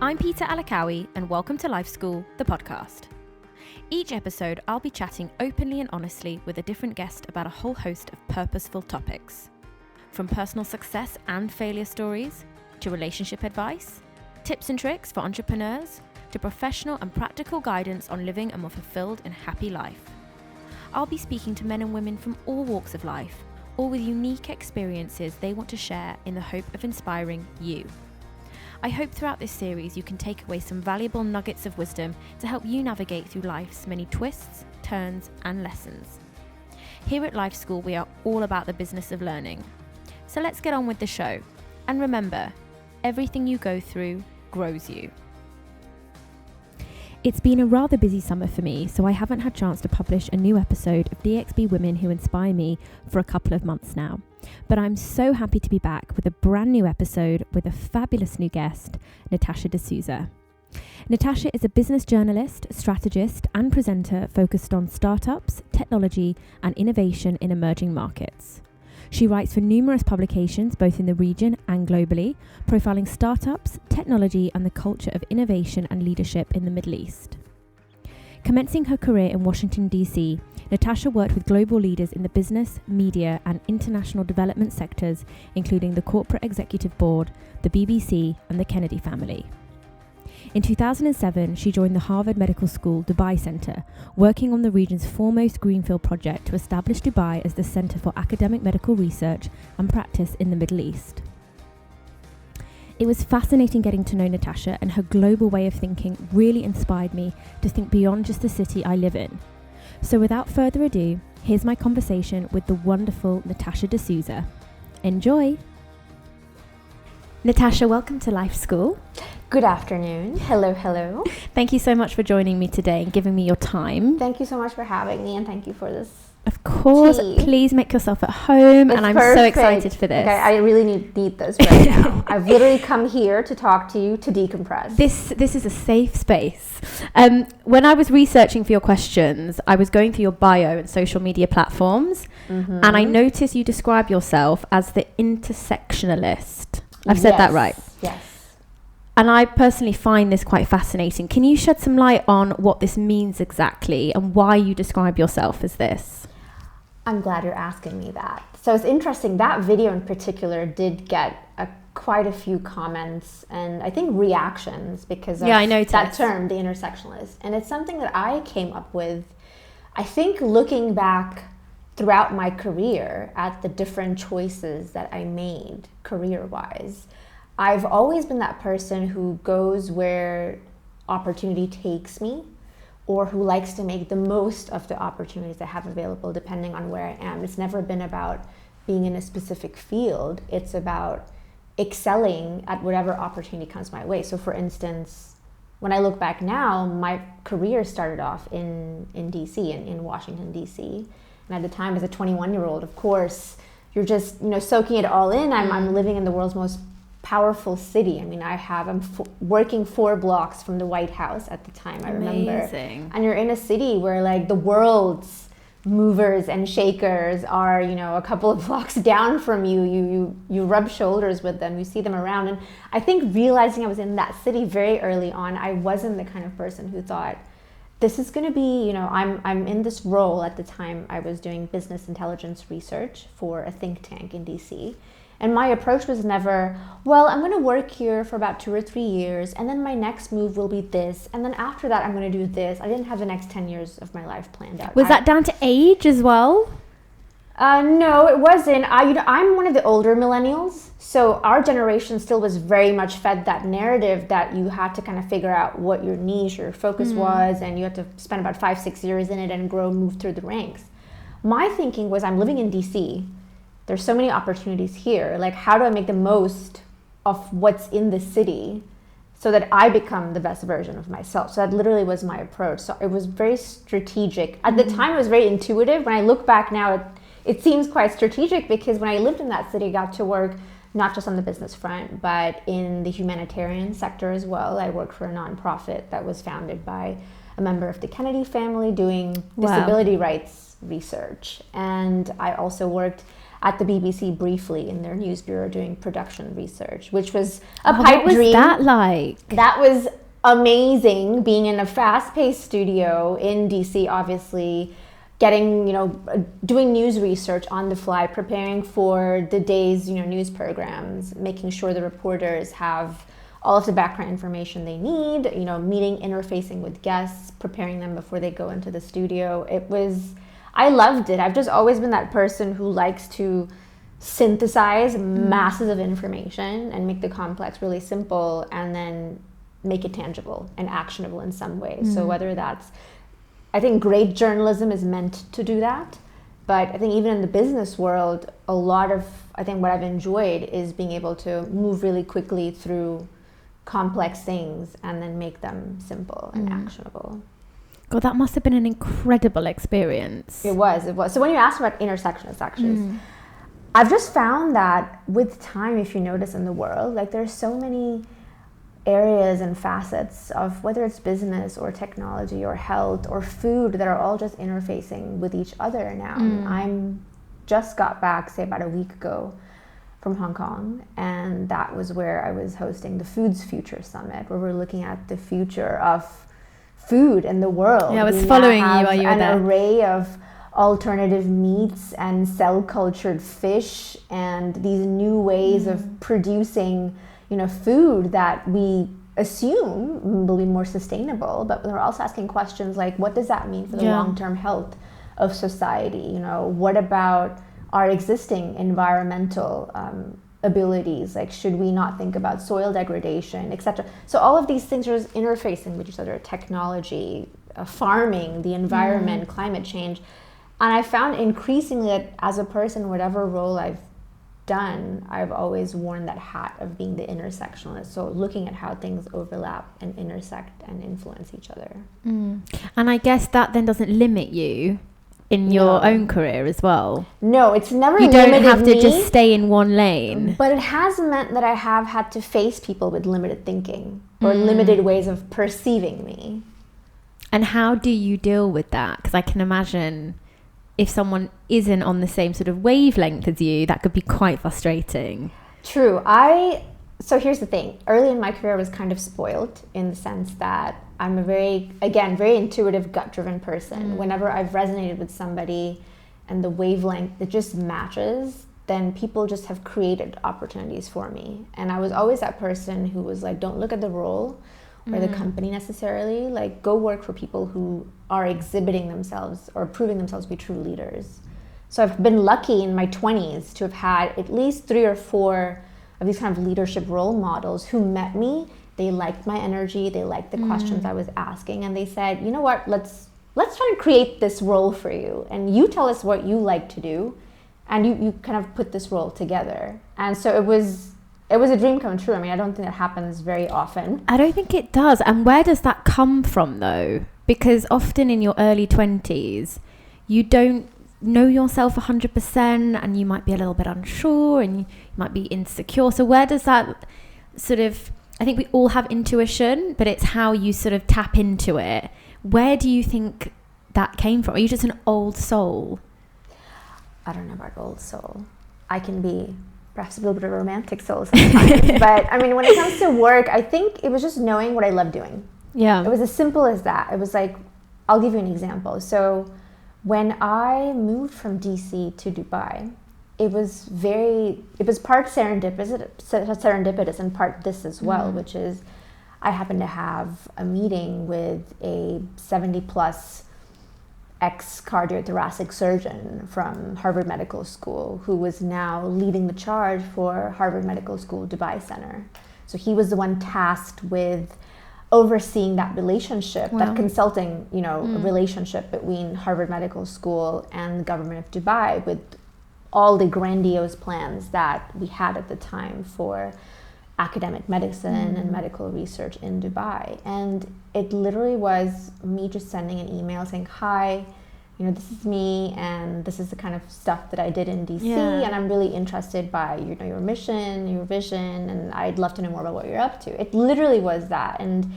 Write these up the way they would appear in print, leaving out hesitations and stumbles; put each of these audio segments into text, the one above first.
I'm Peta Akawi, and welcome to Life School, the podcast. Each episode, I'll be chatting openly and honestly with a different guest about a whole host of purposeful topics. From personal success and failure stories, to relationship advice, tips and tricks for entrepreneurs, to professional and practical guidance on living a more fulfilled and happy life. I'll be speaking to men and women from all walks of life, all with unique experiences they want to share in the hope of inspiring you. I hope throughout this series you can take away some valuable nuggets of wisdom to help you navigate through life's many twists, turns, and lessons. Here at Life School, we are all about the business of learning. So let's get on with the show. And remember, everything you go through grows you. It's been a rather busy summer for me, so I haven't had a chance to publish a new episode of DXB Women Who Inspire Me for a couple of months now. But I'm so happy to be back with a brand new episode with a fabulous new guest, Natasha D'Souza. Natasha is a business journalist, strategist, and presenter focused on startups, technology, and innovation in emerging markets. She writes for numerous publications both in the region and globally, profiling startups, technology, and the culture of innovation and leadership in the Middle East. Commencing her career in Washington, D.C., Natasha worked with global leaders in the business, media, and international development sectors, including the Corporate Executive Board, the BBC, and the Kennedy family. In 2007, she joined the Harvard Medical School Dubai Center, working on the region's foremost greenfield project to establish Dubai as the center for academic medical research and practice in the Middle East. It was fascinating getting to know Natasha, and her global way of thinking really inspired me to think beyond just the city I live in. So without further ado, here's my conversation with the wonderful Natasha D'Souza. Enjoy! Natasha, welcome to Life School. Good afternoon. Hello, hello. Thank you so much for joining me today and giving me your time. Thank you so much for having me, and thank you for this. Of course. Tea. Please make yourself at home, It's and I'm perfect. so excited for this. Okay, I really need this right now. I've literally come here to talk to you, to decompress. This is a safe space. When I was researching for your questions, I was going through your bio and social media platforms, and I noticed you describe yourself as the intersectionalist. I've said that right. Yes. And I personally find this quite fascinating. Can you shed some light on what this means exactly and why you describe yourself as this? I'm glad you're asking me that. So it's interesting, that video in particular did get quite a few comments and I think reactions because of I noticed that term, the intersectionalist. And it's something that I came up with, I think, looking back throughout my career at the different choices that I made career-wise. I've always been that person who goes where opportunity takes me, or who likes to make the most of the opportunities I have available depending on where I am. It's never been about being in a specific field. It's about excelling at whatever opportunity comes my way. So for instance, when I look back now, my career started off in DC, in Washington, DC. And at the time, as a 21-year-old, of course, you're just soaking it all in. I'm living in the world's most powerful city. I mean, I'm working 4 blocks from the White House at the time. I remember. Amazing. And you're in a city where like the world's movers and shakers are a couple of blocks down from you. You rub shoulders with them. You see them around. And I think realizing I was in that city very early on, I wasn't the kind of person who thought, this is going to be, I'm in this role. At the time I was doing business intelligence research for a think tank in DC. And my approach was never, well, I'm going to work here for about 2 or 3 years, and then my next move will be this, and then after that I'm going to do this. I didn't have the next 10 years of my life planned out. Was that down to age as well? No, it wasn't. I'm one of the older millennials, so our generation still was very much fed that narrative that you had to kind of figure out what your niche or focus was, and you had to spend about 5-6 years in it and move through the ranks. My thinking was, I'm living in DC. There's so many opportunities here. Like, how do I make the most of what's in the city so that I become the best version of myself? So that literally was my approach. So it was very strategic. At the time, it was very intuitive. When I look back now, it seems quite strategic because when I lived in that city, I got to work not just on the business front, but in the humanitarian sector as well. I worked for a nonprofit that was founded by a member of the Kennedy family doing disability rights research. And I also worked at the BBC briefly in their news bureau doing production research, which was a pipe dream. What was that like? That was amazing, being in a fast-paced studio in DC, obviously, getting, doing news research on the fly, preparing for the day's, news programs, making sure the reporters have all of the background information they need, meeting, interfacing with guests, preparing them before they go into the studio. I loved it. I've just always been that person who likes to synthesize masses of information and make the complex really simple, and then make it tangible and actionable in some way. So whether that's, I think great journalism is meant to do that, but I think even in the business world, a lot of, I think what I've enjoyed is being able to move really quickly through complex things and then make them simple and actionable. God, that must have been an incredible experience. It was. So when you asked about intersectionist actions, I've just found that with time, if you notice in the world, like there's so many areas and facets of whether it's business or technology or health or food that are all just interfacing with each other now. I'm just got back, say about a week ago, from Hong Kong, and that was where I was hosting the Foods Future Summit, where we're looking at the future of food in the world. Yeah, I was following you while you were there. An array of alternative meats and cell-cultured fish and these new ways of producing, food that we assume will be more sustainable, but we're also asking questions like, what does that mean for the long-term health of society? What about our existing environmental abilities? Like, should we not think about soil degradation, etc.? So all of these things are interfacing with each other: technology, farming, the environment, climate change. And I found increasingly that as a person, whatever role I've done, I've always worn that hat of being the intersectionalist. So looking at how things overlap and intersect and influence each other. And I guess that then doesn't limit you in your own career as well. No, it's never you limited. You don't have to just stay in one lane. But it has meant that I have had to face people with limited thinking or limited ways of perceiving me. And how do you deal with that? Because I can imagine if someone isn't on the same sort of wavelength as you, that could be quite frustrating. True. So here's the thing. Early in my career, I was kind of spoiled in the sense that I'm a very intuitive, gut-driven person. Whenever I've resonated with somebody and the wavelength that just matches, then people just have created opportunities for me. And I was always that person who was like, don't look at the role or the company necessarily. Like, go work for people who are exhibiting themselves or proving themselves to be true leaders. So I've been lucky in my 20s to have had at least 3 or 4 of these kind of leadership role models who met me. They liked my energy, they liked the questions I was asking, and they said, you know what, let's try and create this role for you, and you tell us what you like to do, and you kind of put this role together. And so it was a dream come true. I mean, I don't think that happens very often. I don't think it does. And where does that come from, though? Because often in your early 20s, you don't know yourself 100%, and you might be a little bit unsure, and you might be insecure. So where does that sort of... I think we all have intuition, but it's how you sort of tap into it. Where do you think that came from? Are you just an old soul? I don't know about old soul. I can be perhaps a little bit of a romantic soul sometimes. But I mean, when it comes to work, I think it was just knowing what I love doing. Yeah. It was as simple as that. It was like, I'll give you an example. So when I moved from DC to Dubai, it was part serendipitous and part this as well, which is I happened to have a meeting with a 70-plus ex-cardiothoracic surgeon from Harvard Medical School who was now leading the charge for Harvard Medical School Dubai Center. So he was the one tasked with overseeing that relationship, that consulting, relationship between Harvard Medical School and the government of Dubai, with all the grandiose plans that we had at the time for academic medicine and medical research in Dubai. And it literally was me just sending an email saying, hi, this is me, and this is the kind of stuff that I did in DC, and I'm really interested by your mission, your vision, and I'd love to know more about what you're up to. It literally was that. And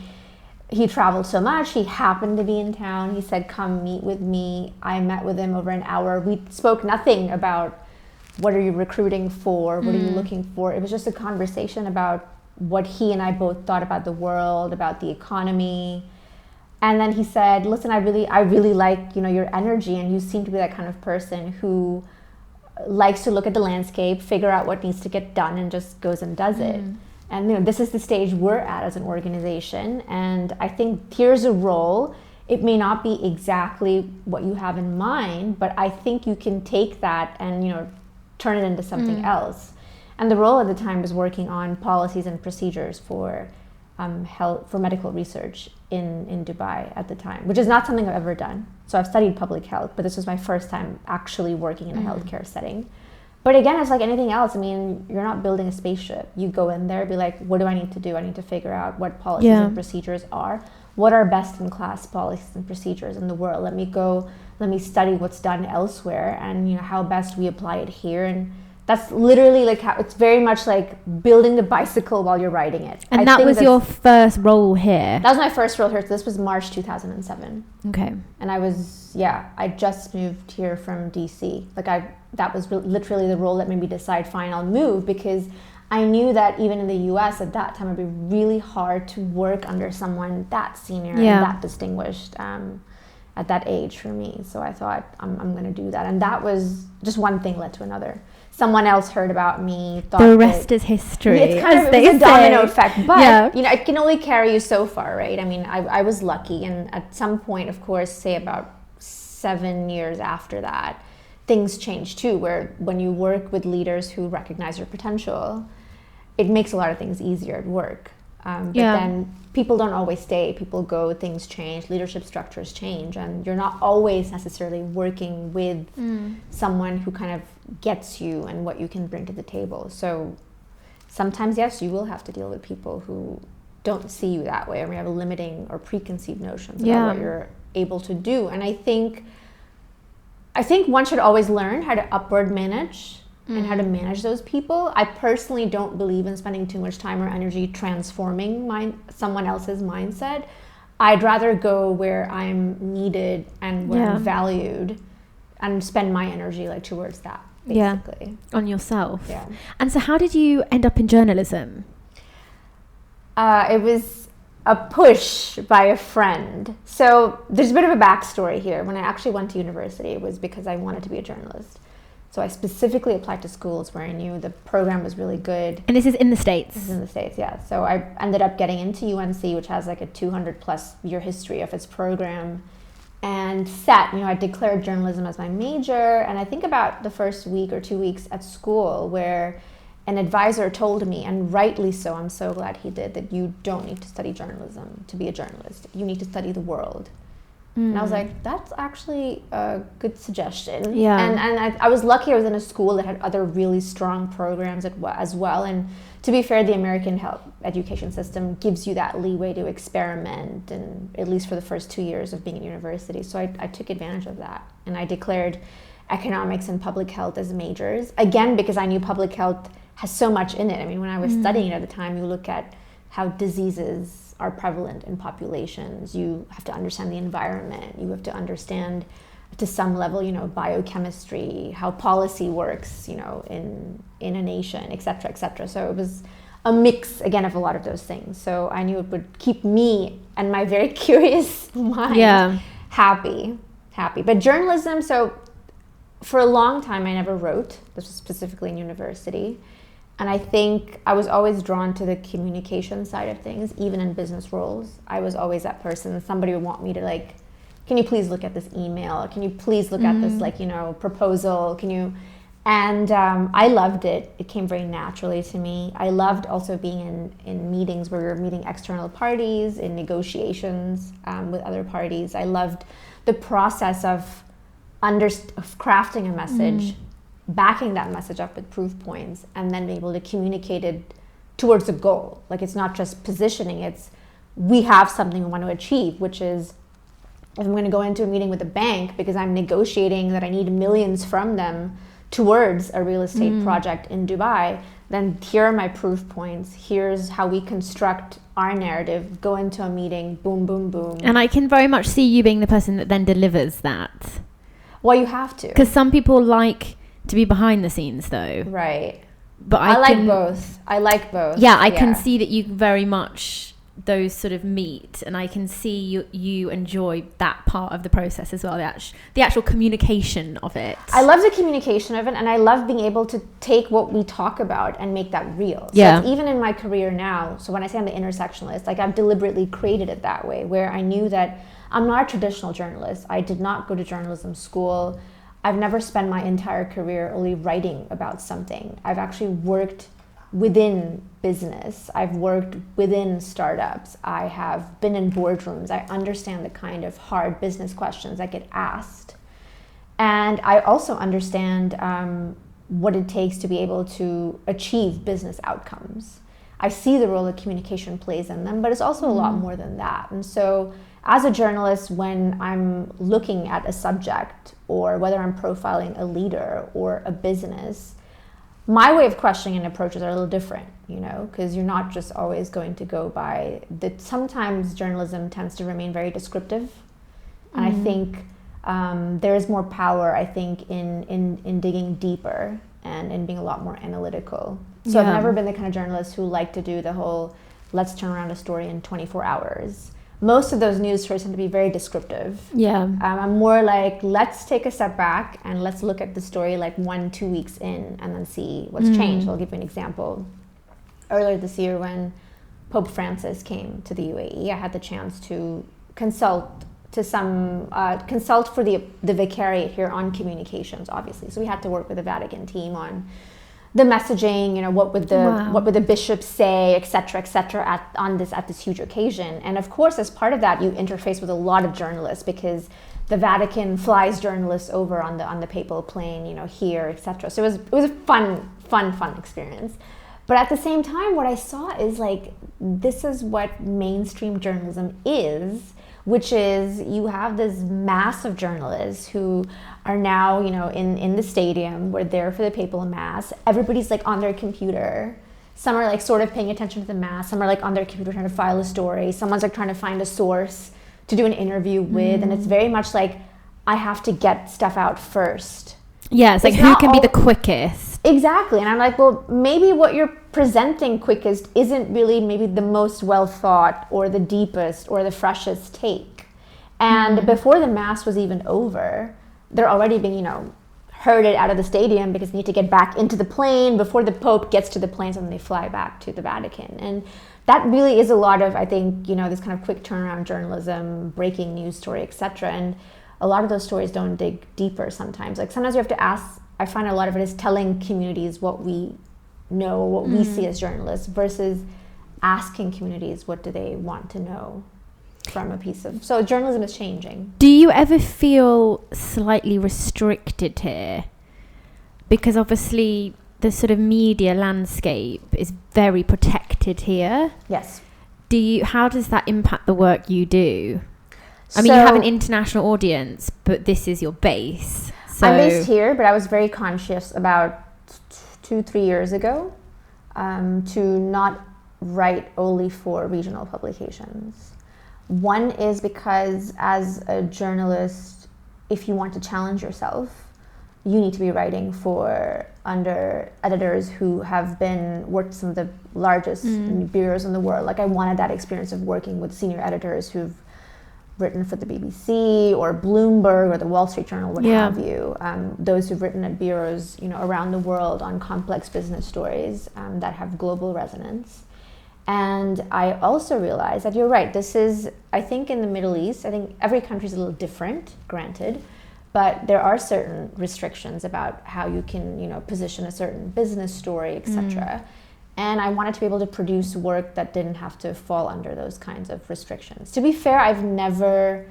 he traveled so much. He happened to be in town. He said, come meet with me. I met with him over an hour. We spoke nothing about what are you recruiting for? What are you looking for? It was just a conversation about what he and I both thought about the world, about the economy. And then he said, listen, I really like, your energy, and you seem to be that kind of person who likes to look at the landscape, figure out what needs to get done, and just goes and does it. And this is the stage we're at as an organization, and I think here's a role. It may not be exactly what you have in mind, but I think you can take that and turn it into something else. And the role at the time was working on policies and procedures for health, for medical research in Dubai at the time, which is not something I've ever done. So I've studied public health, but this was my first time actually working in a healthcare setting. But again, it's like anything else. I mean, you're not building a spaceship. You go in there, be like, what do I need to do? I need to figure out what policies and procedures are. What are best in class policies and procedures in the world? Let me study what's done elsewhere, and how best we apply it here. And that's literally like how it's very much like building the bicycle while you're riding it. And that was your first role here? That was my first role here. So this was March 2007. Okay. And I just moved here from DC. That was literally the role that made me decide, fine, I'll move, because I knew that even in the US at that time, it'd be really hard to work under someone that senior and that distinguished at that age for me. So I thought, I'm going to do that. And that was just one thing led to another. Someone else heard about me. Thought the rest is history. It's kind of a domino effect. But, it can only carry you so far, right? I mean, I was lucky. And at some point, of course, say about 7 years after that, things change too, where when you work with leaders who recognize your potential, it makes a lot of things easier at work. But then people don't always stay. People go, things change, leadership structures change, and you're not always necessarily working with someone who kind of gets you and what you can bring to the table. So sometimes, yes, you will have to deal with people who don't see you that way, or may have limiting or preconceived notions about what you're able to do. And I think one should always learn how to upward manage and how to manage those people. I personally don't believe in spending too much time or energy transforming someone else's mindset. I'd rather go where I'm needed and where I'm valued, and spend my energy towards that, basically. On yourself. Yeah. And so how did you end up in journalism? It was a push by a friend. So there's a bit of a backstory here. When I actually went to university, it was because I wanted to be a journalist. So I specifically applied to schools where I knew the program was really good. And this is in the States? This is in the States, yeah. So I ended up getting into UNC, which has a 200 plus year history of its program. And I declared journalism as my major. And I think about the first week or 2 weeks at school where an advisor told me, and rightly so, I'm so glad he did, that you don't need to study journalism to be a journalist. You need to study the world. And I was like, that's actually a good suggestion. Yeah. And I was lucky I was in a school that had other really strong programs as well. And to be fair, the American education system gives you that leeway to experiment, and at least for the first 2 years of being at university. So I took advantage of that. And I declared economics and public health as majors. Again, because I knew public health has so much in it. I mean, when I was studying it at the time, you look at how diseases are prevalent in populations. You have to understand the environment. You have to understand, to some level, biochemistry, how policy works, in a nation, et cetera, et cetera. So it was a mix, again, of a lot of those things. So I knew it would keep me and my very curious mind happy. But journalism, so for a long time, I never wrote. This was specifically in university. And I think I was always drawn to the communication side of things, even in business roles. I was always that person. Somebody would want me to can you please look at this email? Can you please look at this proposal? And I loved it. It came very naturally to me. I loved also being in meetings where we were meeting external parties, in negotiations with other parties. I loved the process of crafting a message, backing that message up with proof points, and then being able to communicate it towards a goal. It's not just positioning, it's we have something we want to achieve, which is, if I'm going to go into a meeting with a bank because I'm negotiating that I need millions from them towards a real estate project in Dubai, then here are my proof points. Here's how we construct our narrative, go into a meeting, boom, boom, boom. And I can very much see you being the person that then delivers that. Well, you have to. Because some people like to be behind the scenes though. Right. But I like both. Yeah, I can see that you very much, those sort of meet, and I can see you enjoy that part of the process as well, the actual communication of it. I love the communication of it, and I love being able to take what we talk about and make that real. Yeah. So even in my career now, so when I say I'm the intersectionalist, like I've deliberately created it that way, where I knew that I'm not a traditional journalist. I did not go to journalism school. I've never spent my entire career only writing about something. I've actually worked within business. I've worked within startups. I have been in boardrooms. I understand the kind of hard business questions that get asked. And I also understand what it takes to be able to achieve business outcomes. I see the role that communication plays in them, but it's also a lot more than that. And so as a journalist, when I'm looking at a subject, or whether I'm profiling a leader or a business, my way of questioning and approaches are a little different, you know, because you're not just always going to go by sometimes journalism tends to remain very descriptive. And I think there is more power, I think, in digging deeper and in being a lot more analytical. So I've never been the kind of journalist who like to do the whole, let's turn around a story in 24 hours. Most of those news stories tend to be very descriptive. Yeah. I'm more like, let's take a step back and let's look at the story like 1-2 weeks in and then see what's changed. I'll give you an example. Earlier this year when Pope Francis came to the UAE, I had the chance to consult for the Vicariate here on communications, obviously. So we had to work with the Vatican team on the messaging, you know, what would the bishops say, et cetera, at this huge occasion. And of course, as part of that, you interface with a lot of journalists because the Vatican flies journalists over on the papal plane, you know, here, et cetera. So it was a fun experience. But at the same time, what I saw is like, this is what mainstream journalism is, which is you have this mass of journalists who are now, you know, in the stadium. We're there for the papal mass. Everybody's like on their computer. Some are like sort of paying attention to the mass. Some are like on their computer trying to file a story. Someone's like trying to find a source to do an interview with. And it's very much like, I have to get stuff out first. Yeah, it's like who can be the quickest. Exactly. And I'm like, well, maybe what you're presenting quickest isn't really maybe the most well thought or the deepest or the freshest take. And before the mass was even over, they're already being, you know, herded out of the stadium because they need to get back into the plane before the Pope gets to the planes and they fly back to the Vatican. And that really is a lot of, I think, you know, this kind of quick turnaround journalism, breaking news story, etc. And a lot of those stories don't dig deeper sometimes. Like sometimes you have to ask, I find a lot of it is telling communities what we know, what we see as journalists, versus asking communities what do they want to know from a piece of... So journalism is changing. Do you ever feel slightly restricted here? Because obviously the sort of media landscape is very protected here. Yes. How does that impact the work you do? I mean, you have an international audience, but this is your base. So I'm based here, but I was very conscious about 2-3 years ago to not write only for regional publications. One is because as a journalist, if you want to challenge yourself, you need to be writing under editors who have worked some of the largest bureaus in the world. Like I wanted that experience of working with senior editors who've written for the BBC or Bloomberg or the Wall Street Journal, what have you. Those who've written at bureaus, you know, around the world on complex business stories that have global resonance. And I also realized that you're right. This is, I think in the Middle East, I think every country is a little different, granted, but there are certain restrictions about how you can, you know, position a certain business story, etc. And I wanted to be able to produce work that didn't have to fall under those kinds of restrictions. To be fair, I've never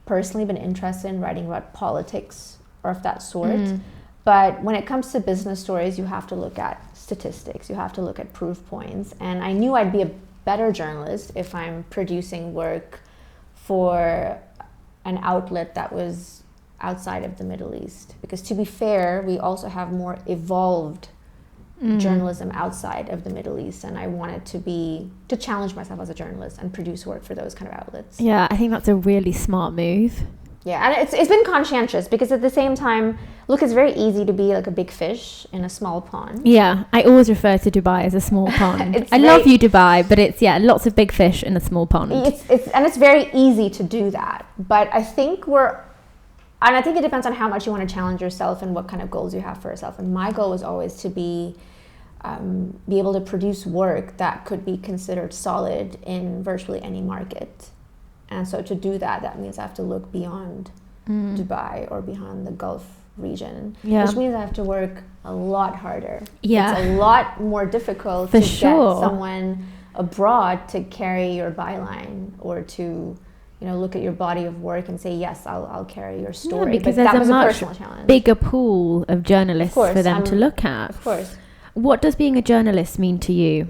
personally been interested in writing about politics or of that sort. But when it comes to business stories, you have to look at statistics, you have to look at proof points. And I knew I'd be a better journalist if I'm producing work for an outlet that was outside of the Middle East. Because to be fair, we also have more evolved journalism outside of the Middle East, and I wanted to challenge myself as a journalist and produce work for those kind of outlets. Yeah, I think that's a really smart move. Yeah, and it's been conscientious because at the same time, Look, it's very easy to be like a big fish in a small pond. Yeah, I always refer to Dubai as a small pond. I love you, Dubai, but it's lots of big fish in a small pond. It's very easy to do that. But I think I think it depends on how much you want to challenge yourself and what kind of goals you have for yourself. And my goal was always to be able to produce work that could be considered solid in virtually any market. And so to do that, that means I have to look beyond Dubai or beyond the Gulf region, which means I have to work a lot harder. It's a lot more difficult to get someone abroad to carry your byline or to look at your body of work and say, yes, I'll carry your story. Because but there's that a was much bigger pool of journalists for them to look at. Of course. What does being a journalist mean to you?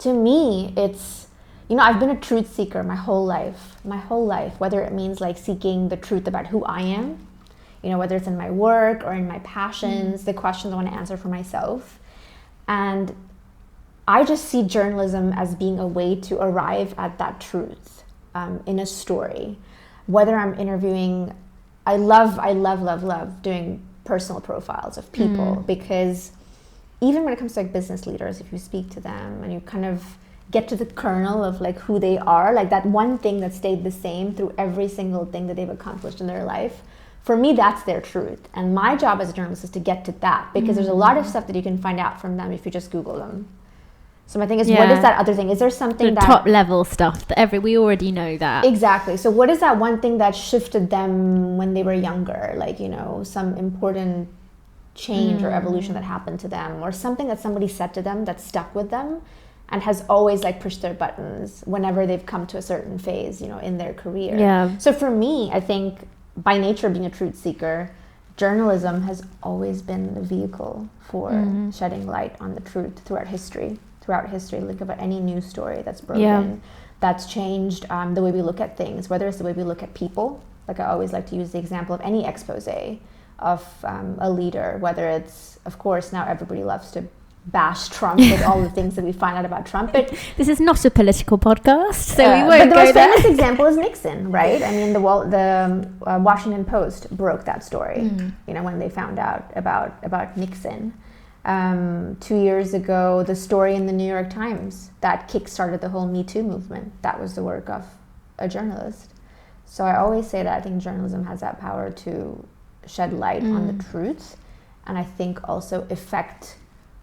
To me, it's, I've been a truth seeker my whole life, whether it means like seeking the truth about who I am, whether it's in my work or in my passions, the questions I want to answer for myself. And I just see journalism as being a way to arrive at that truth in a story. Whether I'm interviewing, I love doing personal profiles of people, because even when it comes to like business leaders, if you speak to them and you kind of get to the kernel of like who they are, like that one thing that stayed the same through every single thing that they've accomplished in their life, for me, that's their truth. And my job as a journalist is to get to that, because there's a lot of stuff that you can find out from them if you just Google them. So my thing is, what is that other thing? Is there something the top level stuff that we already know that? Exactly. So what is that one thing that shifted them when they were younger? Like, some important change or evolution that happened to them, or something that somebody said to them that stuck with them and has always like pushed their buttons whenever they've come to a certain phase, in their career. Yeah. So for me, I think by nature being a truth seeker, journalism has always been the vehicle for shedding light on the truth throughout history. Think about any news story that's broken, that's changed the way we look at things, whether it's the way we look at people. Like I always like to use the example of any expose of a leader, whether it's, of course, now everybody loves to bash Trump with all the things that we find out about Trump. But this is not a political podcast, so we won't go there. But the most famous example is Nixon, right? I mean, the Washington Post broke that story, when they found out about Nixon. 2 years ago, the story in the New York Times that kickstarted the whole Me Too movement, that was the work of a journalist. So I always say that I think journalism has that power to shed light on the truth, and I think also affect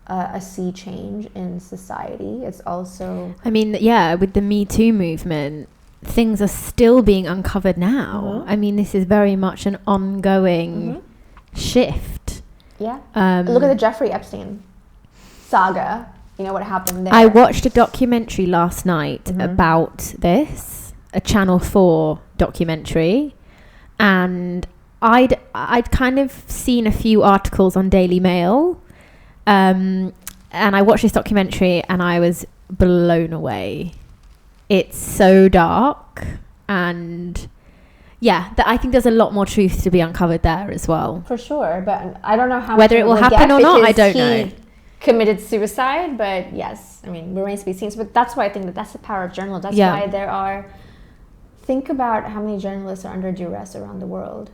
a sea change in society. It's also, with the Me Too movement, things are still being uncovered now. This is very much an ongoing shift. Look at the Jeffrey Epstein saga, what happened there. I watched a documentary last night about this, a Channel 4 documentary, and I'd kind of seen a few articles on Daily Mail, and I watched this documentary and I was blown away. It's so dark, and I think there's a lot more truth to be uncovered there as well. For sure, but I don't know how whether it will happen or not. I don't know. Committed suicide, but yes, remains to be seen. But that's why I think that's the power of journalism. That's why there are. Think about how many journalists are under duress around the world.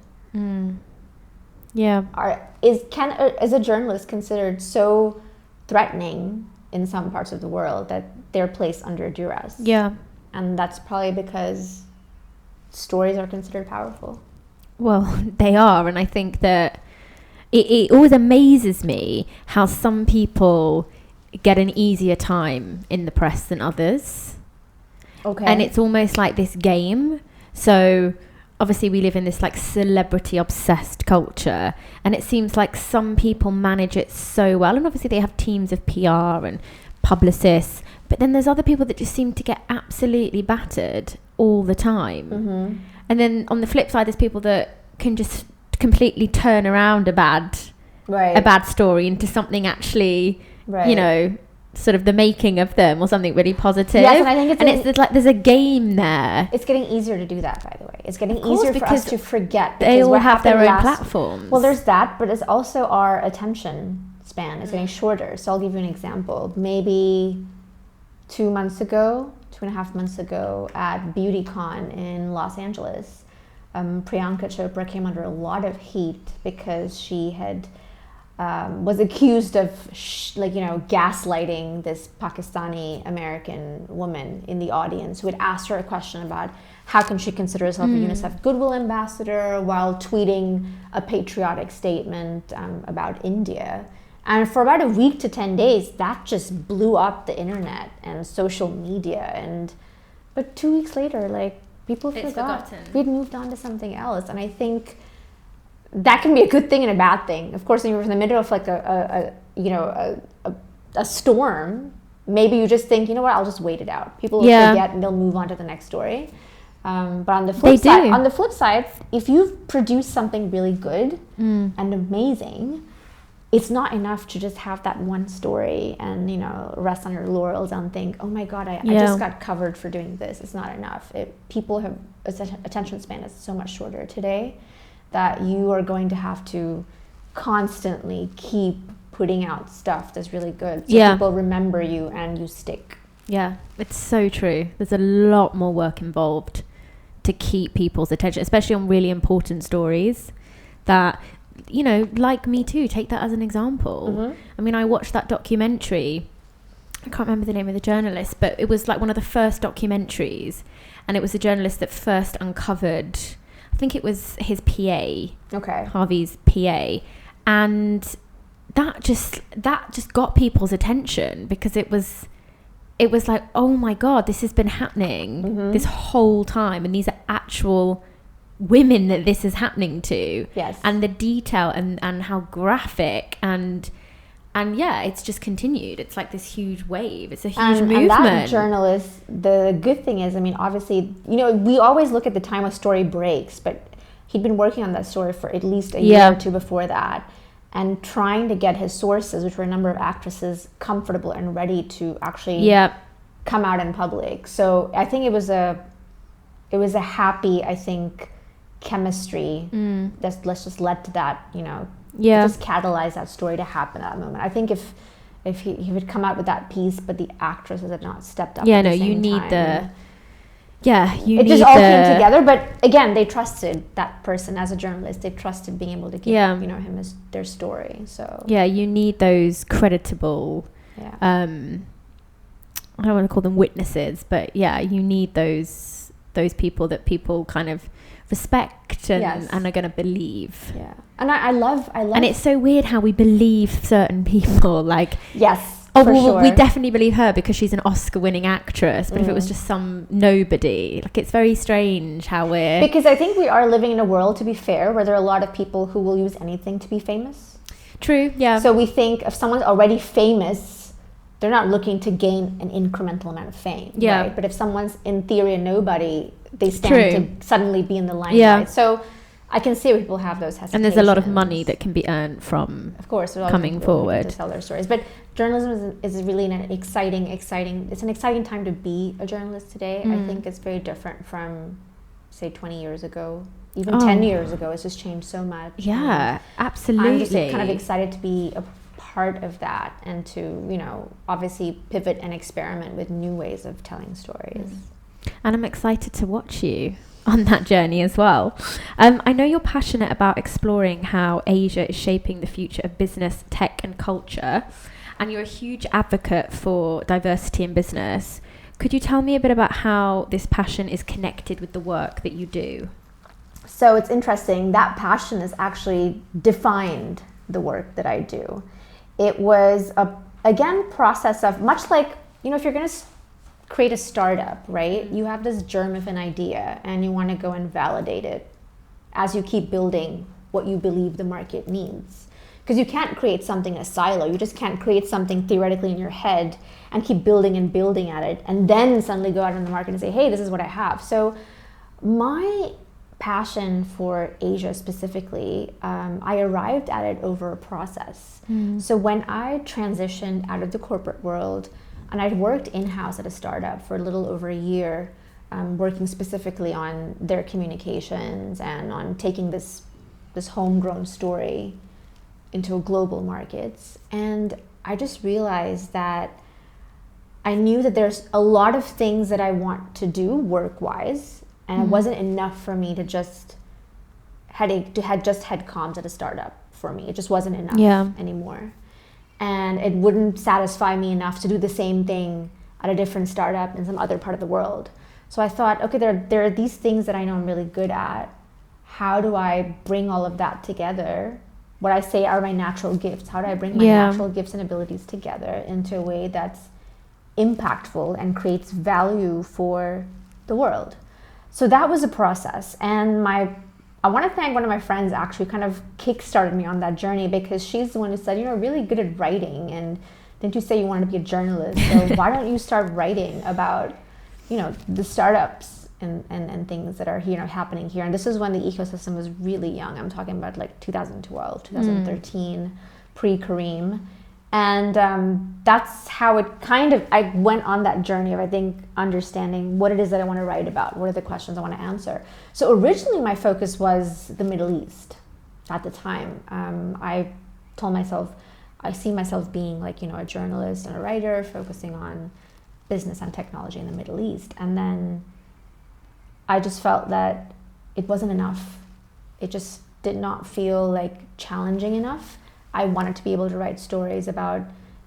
Is a journalist considered so threatening in some parts of the world that they're placed under duress? And that's probably because stories are considered powerful. Well, they are, and I think that it always amazes me how some people get an easier time in the press than others. Okay. And it's almost like this game. So obviously we live in this like celebrity obsessed culture, and it seems like some people manage it so well, and obviously they have teams of PR and publicists, but then there's other people that just seem to get absolutely battered all the time. And then on the flip side, there's people that can just completely turn around a bad story into something actually sort of the making of them or something really positive. Yes, and I think it's like there's a game there. It's getting easier to do that, by the way. It's getting easier for us to forget. They all have their own platforms. Well, there's that, but it's also our attention span is getting shorter. So I'll give you an example. Maybe 2.5 months ago at BeautyCon in Los Angeles, Priyanka Chopra came under a lot of heat because she had was accused of gaslighting this Pakistani American woman in the audience who had asked her a question about how can she consider herself a UNICEF Goodwill Ambassador while tweeting a patriotic statement about India. And for about a week to 10 days, that just blew up the internet and social media. But 2 weeks later, like, people forgot. We'd moved on to something else. And I think that can be a good thing and a bad thing. Of course, when you're in the middle of like a storm, maybe you just think, you know what, I'll just wait it out. People will forget and they'll move on to the next story. But on the flip side, if you've produced something really good and amazing, it's not enough to just have that one story and, rest on your laurels and think, oh my God, I just got covered for doing this. It's not enough. People have attention span is so much shorter today that you are going to have to constantly keep putting out stuff that's really good so people remember you and you stick. Yeah, it's so true. There's a lot more work involved to keep people's attention, especially on really important stories that, like Me Too, take that as an example. I mean, I watched that documentary. I can't remember the name of the journalist, but it was like one of the first documentaries, and it was a journalist that first uncovered, I think it was his PA, Harvey's PA, and that just got people's attention because it was like, oh my God, this has been happening this whole time, and these are actual women that this is happening to. Yes. And the detail and how graphic and it's just continued. It's like this huge wave. It's a huge movement. And that journalist, the good thing is, I mean, obviously, we always look at the time a story breaks, but he'd been working on that story for at least a year or two before that, and trying to get his sources, which were a number of actresses, comfortable and ready to actually come out in public. So I think it was a happy, I think, chemistry let's just led to that, just catalyze that story to happen at that moment. I think if he would come out with that piece, but the actresses had not stepped up. It just all came together. But again, they trusted that person as a journalist. They trusted being able to give him their story. So you need those creditable. I don't want to call them witnesses, but you need those people that people kind of respect and are going to believe. And I love and it's so weird how we believe certain people, like we definitely believe her because she's an Oscar-winning actress, but if it was just some nobody, like, it's very strange how because I think we are living in a world, to be fair, where there are a lot of people who will use anything to be famous. True. So we think if someone's already famous, they're not looking to gain an incremental amount of fame, right? But if someone's in theory a nobody, they stand to suddenly be in the limelight. So I can see where people have those hesitations. And there's a lot of money that can be earned from, of course, coming forward to tell their stories. But journalism is really an exciting. It's an exciting time to be a journalist today. I think it's very different from, say, 20 years ago, even 10 years ago. It's just changed so much. Yeah, absolutely. I'm just kind of excited to be a part of that and to, obviously pivot and experiment with new ways of telling stories. And I'm excited to watch you on that journey as well. I know you're passionate about exploring how Asia is shaping the future of business, tech and culture, and you're a huge advocate for diversity in business. Could you tell me a bit about how this passion is connected with the work that you do? So it's interesting, that passion has actually defined the work that I do. It was process of, much like, if you're going to create a startup, right? You have this germ of an idea and you want to go and validate it as you keep building what you believe the market needs. Because you can't create something in a silo. You just can't create something theoretically in your head and keep building and building at it and then suddenly go out in the market and say, hey, this is what I have. So my passion for Asia specifically, I arrived at it over a process. So when I transitioned out of the corporate world, and I'd worked in-house at a startup for a little over a year, working specifically on their communications and on taking this homegrown story into global markets. And I just realized that I knew that there's a lot of things that I want to do work-wise, and it wasn't enough for me to just had just had comms at a startup for me. It just wasn't enough anymore. And it wouldn't satisfy me enough to do the same thing at a different startup in some other part of the world. So I thought, okay, there are these things that I know I'm really good at. How do I bring all of that together? What I say are my natural gifts. How do I bring my natural gifts and abilities together into a way that's impactful and creates value for the world? So that was a process. And I want to thank one of my friends, actually kind of kickstarted me on that journey, because she's the one who said, you're really good at writing, and didn't you say you wanted to be a journalist? So why don't you start writing about, the startups and things that are happening here? And this is when the ecosystem was really young. I'm talking about like 2012, 2013, pre-Kareem. And that's how I went on that journey of, I think, understanding what it is that I want to write about. What are the questions I want to answer? So originally my focus was the Middle East at the time. I told myself, I see myself being like, a journalist and a writer focusing on business and technology in the Middle East. And then I just felt that it wasn't enough. It just did not feel like challenging enough. I wanted to be able to write stories about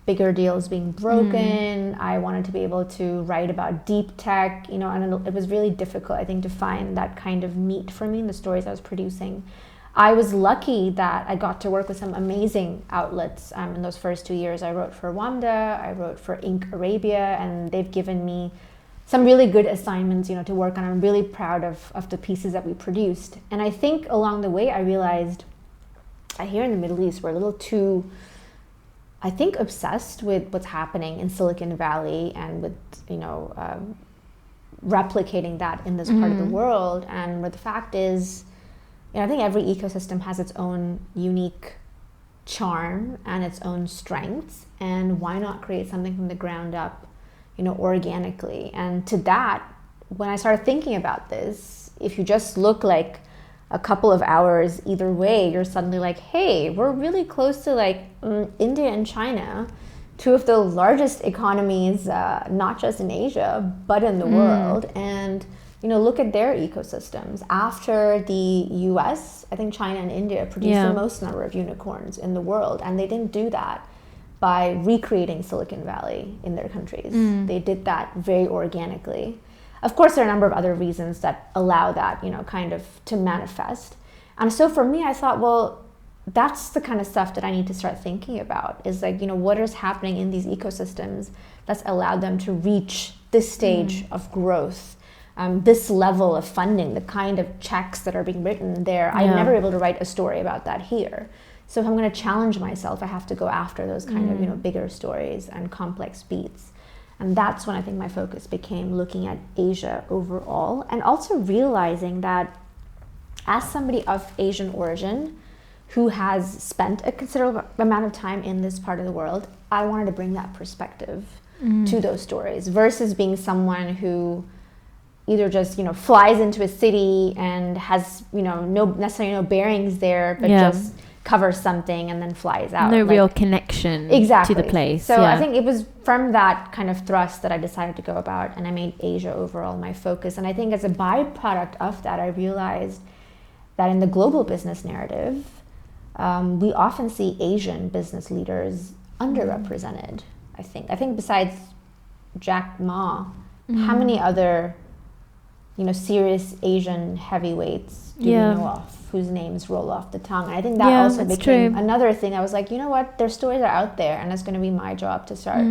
bigger deals being broken. I wanted to be able to write about deep tech, and it was really difficult, I think, to find that kind of meat for me in the stories I was producing. I was lucky that I got to work with some amazing outlets in those first 2 years. I wrote for WAMDA, I wrote for Inc. Arabia, and they've given me some really good assignments, to work on. I'm really proud of the pieces that we produced. And I think along the way, I realized here in the Middle East, we're a little too, I think, obsessed with what's happening in Silicon Valley and with, replicating that in this part of the world. And where the fact is, I think every ecosystem has its own unique charm and its own strengths. And why not create something from the ground up, organically? And to that, when I started thinking about this, if you just look like a couple of hours either way, you're suddenly like, hey, we're really close to like India and China, two of the largest economies, not just in Asia, but in the world. And, look at their ecosystems. After the US, I think China and India produce the most number of unicorns in the world. And they didn't do that by recreating Silicon Valley in their countries. They did that very organically. Of course, there are a number of other reasons that allow that, kind of to manifest. And so for me, I thought, well, that's the kind of stuff that I need to start thinking about, is like, what is happening in these ecosystems that's allowed them to reach this stage of growth, this level of funding, the kind of checks that are being written there. I'm never able to write a story about that here. So if I'm going to challenge myself, I have to go after those kind of, bigger stories and complex beats. And that's when I think my focus became looking at Asia overall, and also realizing that as somebody of Asian origin who has spent a considerable amount of time in this part of the world, I wanted to bring that perspective to those stories versus being someone who either just, flies into a city and has, necessarily no bearings there, but just covers something and then flies out. No real connection to the place. So I think it was from that kind of thrust that I decided to go about, and I made Asia overall my focus. And I think as a byproduct of that, I realized that in the global business narrative, we often see Asian business leaders underrepresented. I think besides Jack Ma, how many other serious Asian heavyweights do we know of whose names roll off the tongue? And I think that also became another thing. I was like, their stories are out there, and it's going to be my job to start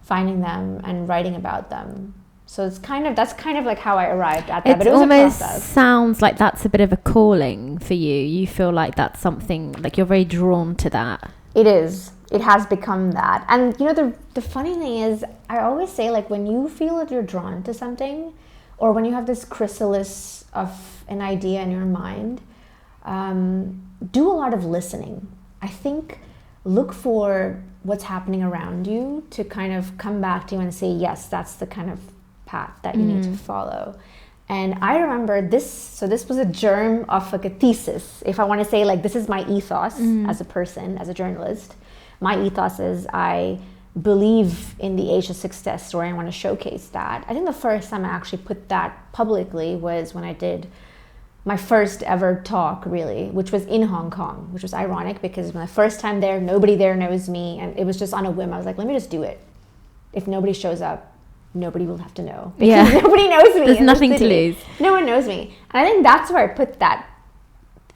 finding them and writing about them. So that's kind of like how I arrived at that. But it was almost a process. Sounds like that's a bit of a calling for you. You feel like that's something, like you're very drawn to that. It is. It has become that. And the funny thing is, I always say, like, when you feel that you're drawn to something, or when you have this chrysalis of an idea in your mind, do a lot of listening. I think look for what's happening around you to kind of come back to you and say, yes, that's the kind of path that you need to follow. And I remember this was a germ of like a thesis. If I want to say, like, this is my ethos as a person, as a journalist, my ethos is I believe in the Asia success story. I want to showcase that. I think the first time I actually put that publicly was when I did my first ever talk, really, which was in Hong Kong, which was ironic because my first time there, nobody there knows me, and it was just on a whim. I was like, let me just do it. If nobody shows up, nobody will have to know. Because nobody knows me. There's nothing to lose. No one knows me. And I think that's where I put that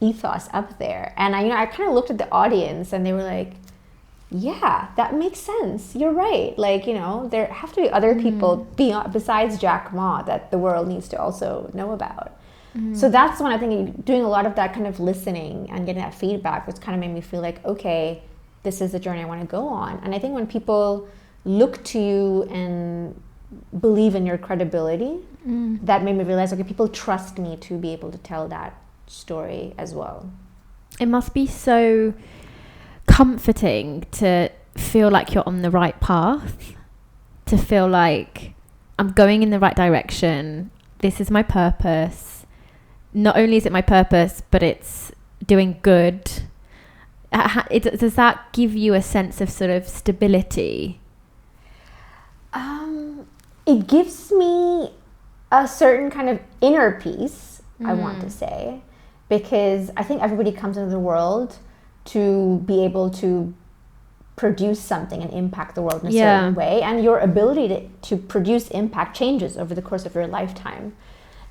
ethos up there. And I kind of looked at the audience and they were like, yeah, that makes sense. You're right. Like, there have to be other people besides Jack Ma that the world needs to also know about. So that's when I think doing a lot of that kind of listening and getting that feedback was kind of made me feel like, okay, this is the journey I want to go on. And I think when people look to you and believe in your credibility, that made me realize, okay, people trust me to be able to tell that story as well. It must be so comforting to feel like you're on the right path, to feel like I'm going in the right direction. This is my purpose. Not only is it my purpose, but it's doing good. Does that give you a sense of sort of stability? It gives me a certain kind of inner peace, I want to say, because I think everybody comes into the world to be able to produce something and impact the world in a certain way, and your ability to produce impact changes over the course of your lifetime,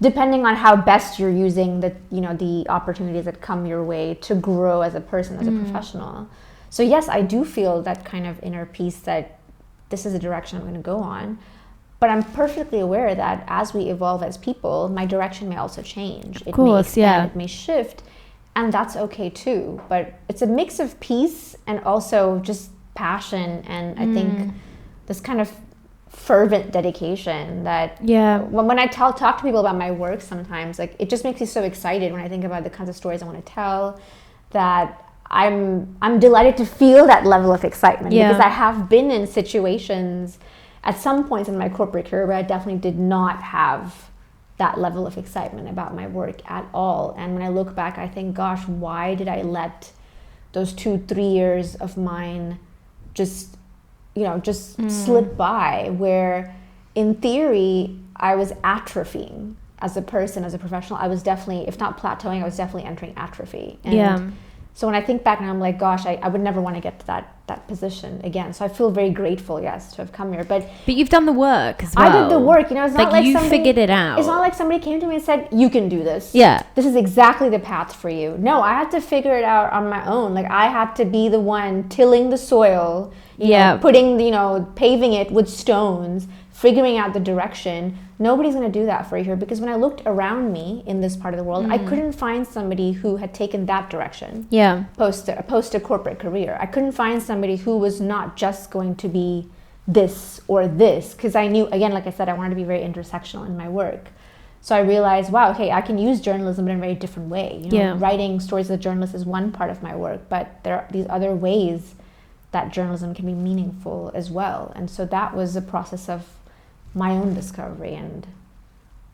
depending on how best you're using the opportunities that come your way to grow as a person, as a professional. So yes, I do feel that kind of inner peace that this is the direction I'm going to go on. But I'm perfectly aware that as we evolve as people, my direction may also change. It may expand, it may shift, and that's okay too. But it's a mix of peace and also just passion, and I think this kind of fervent dedication that when I talk to people about my work sometimes, like, it just makes me so excited when I think about the kinds of stories I want to tell, that I'm delighted to feel that level of excitement, because I have been in situations at some points in my corporate career where I definitely did not have that level of excitement about my work at all. And when I look back, I think, gosh, why did I let those 2-3 years of mine just slip by, where in theory I was atrophying as a person, as a professional. I was definitely, if not plateauing, I was definitely entering atrophy. And so when I think back and I'm like, gosh, I would never want to get to that position again. So I feel very grateful, yes, to have come here. But you've done the work as well. I did the work. It's not like you somebody figured it out. It's not like somebody came to me and said, you can do this. Yeah. This is exactly the path for you. No, I had to figure it out on my own. Like, I had to be the one tilling the soil, putting, paving it with stones, figuring out the direction. Nobody's going to do that for you here, because when I looked around me in this part of the world, I couldn't find somebody who had taken that direction. Yeah. Post a corporate career. I couldn't find somebody who was not just going to be this or this, because I knew, again, like I said, I wanted to be very intersectional in my work. So I realized, wow, okay, I can use journalism in a very different way. Writing stories as a journalist is one part of my work, but there are these other ways that journalism can be meaningful as well. And so that was a process of my own discovery, and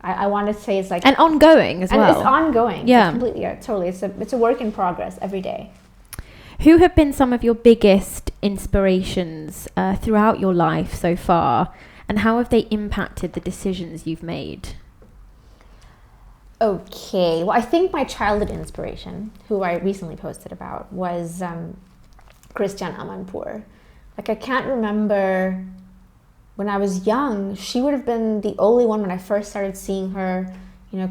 I want to say it's like, and ongoing as well. And it's ongoing. Yeah, completely. Yeah, totally. It's a work in progress every day. Who have been some of your biggest inspirations throughout your life so far, and how have they impacted the decisions you've made? Okay, well, I think my childhood inspiration, who I recently posted about, was Christiane Amanpour. Like, I can't remember. When I was young, she would have been the only one when I first started seeing her,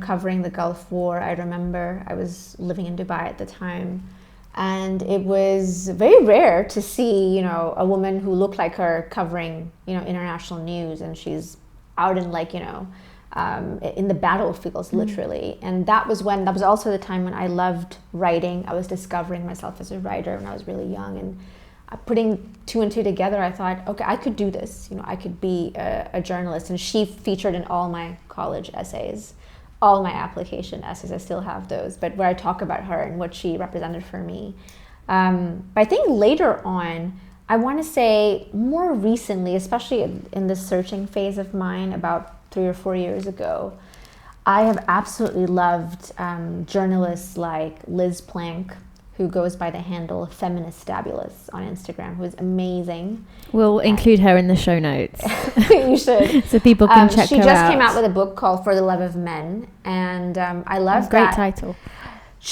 covering the Gulf War. I remember I was living in Dubai at the time, and it was very rare to see, a woman who looked like her covering, international news, and she's out in in the battlefields, literally. And that was also the time when I loved writing. I was discovering myself as a writer when I was really young, and putting two and two together, I thought, okay, I could do this. I could be a journalist. And she featured in all my college essays, all my application essays. I still have those, but where I talk about her and what she represented for me. But I think later on, I want to say more recently, especially in this searching phase of mine about 3 or 4 years ago, I have absolutely loved journalists like Liz Plank, who goes by the handle Feministabulous on Instagram, who is amazing. We'll include her in the show notes. You should. So people can check her out. She just came out with a book called For the Love of Men, and I love that. Great title.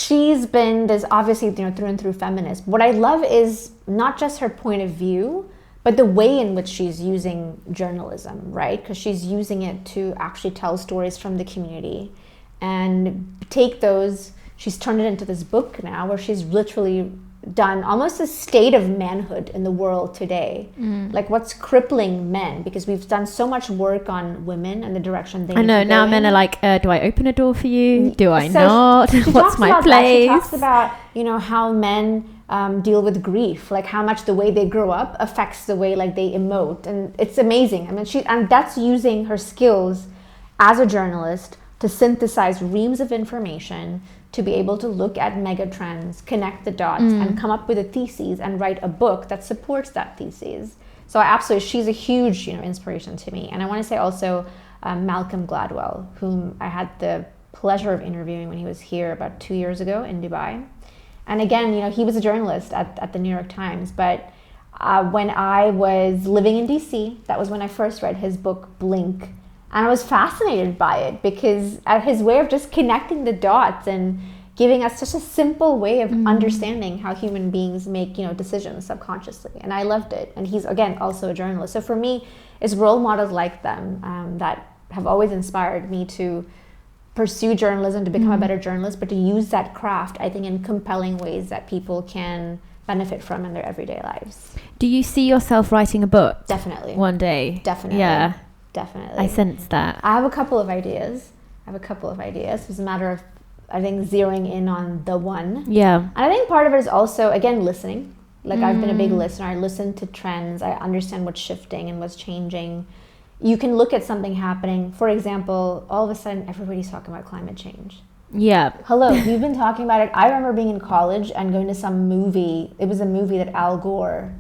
There's obviously, through and through feminist. What I love is not just her point of view, but the way in which she's using journalism, right? Because she's using it to actually tell stories from the community and take those. She's turned it into this book now where she's literally done almost a state of manhood in the world today. Like what's crippling men, because we've done so much work on women and the direction they need to go now in. Men are like, do I open a door for you? Do I So not? What's my place? She talks about, how men deal with grief, like how much the way they grow up affects the way like they emote, and it's amazing. I mean, and that's using her skills as a journalist to synthesize reams of information, to be able to look at mega trends, connect the dots, and come up with a thesis and write a book that supports that thesis. So she's a huge, inspiration to me. And I want to say also Malcolm Gladwell, whom I had the pleasure of interviewing when he was here about 2 years ago in Dubai. And again, he was a journalist at the New York Times. But when I was living in DC, that was when I first read his book, Blink. And I was fascinated by it because his way of just connecting the dots and giving us such a simple way of understanding how human beings make, decisions subconsciously. And I loved it. And he's, again, also a journalist. So for me, it's role models like them that have always inspired me to pursue journalism, to become a better journalist, but to use that craft, I think, in compelling ways that people can benefit from in their evereveryday lives. Do you see yourself writing a book? Definitely. One day? Definitely. Yeah. Definitely. I sense that. I have a couple of ideas. It's a matter of, I think, zeroing in on the one. Yeah. And I think part of it is also, again, listening. Like I've been a big listener. I listen to trends. I understand what's shifting and what's changing. You can look at something happening. For example, all of a sudden, everybody's talking about climate change. Yeah. Hello, you've been talking about it. I remember being in college and going to some movie. It was a movie that Al Gore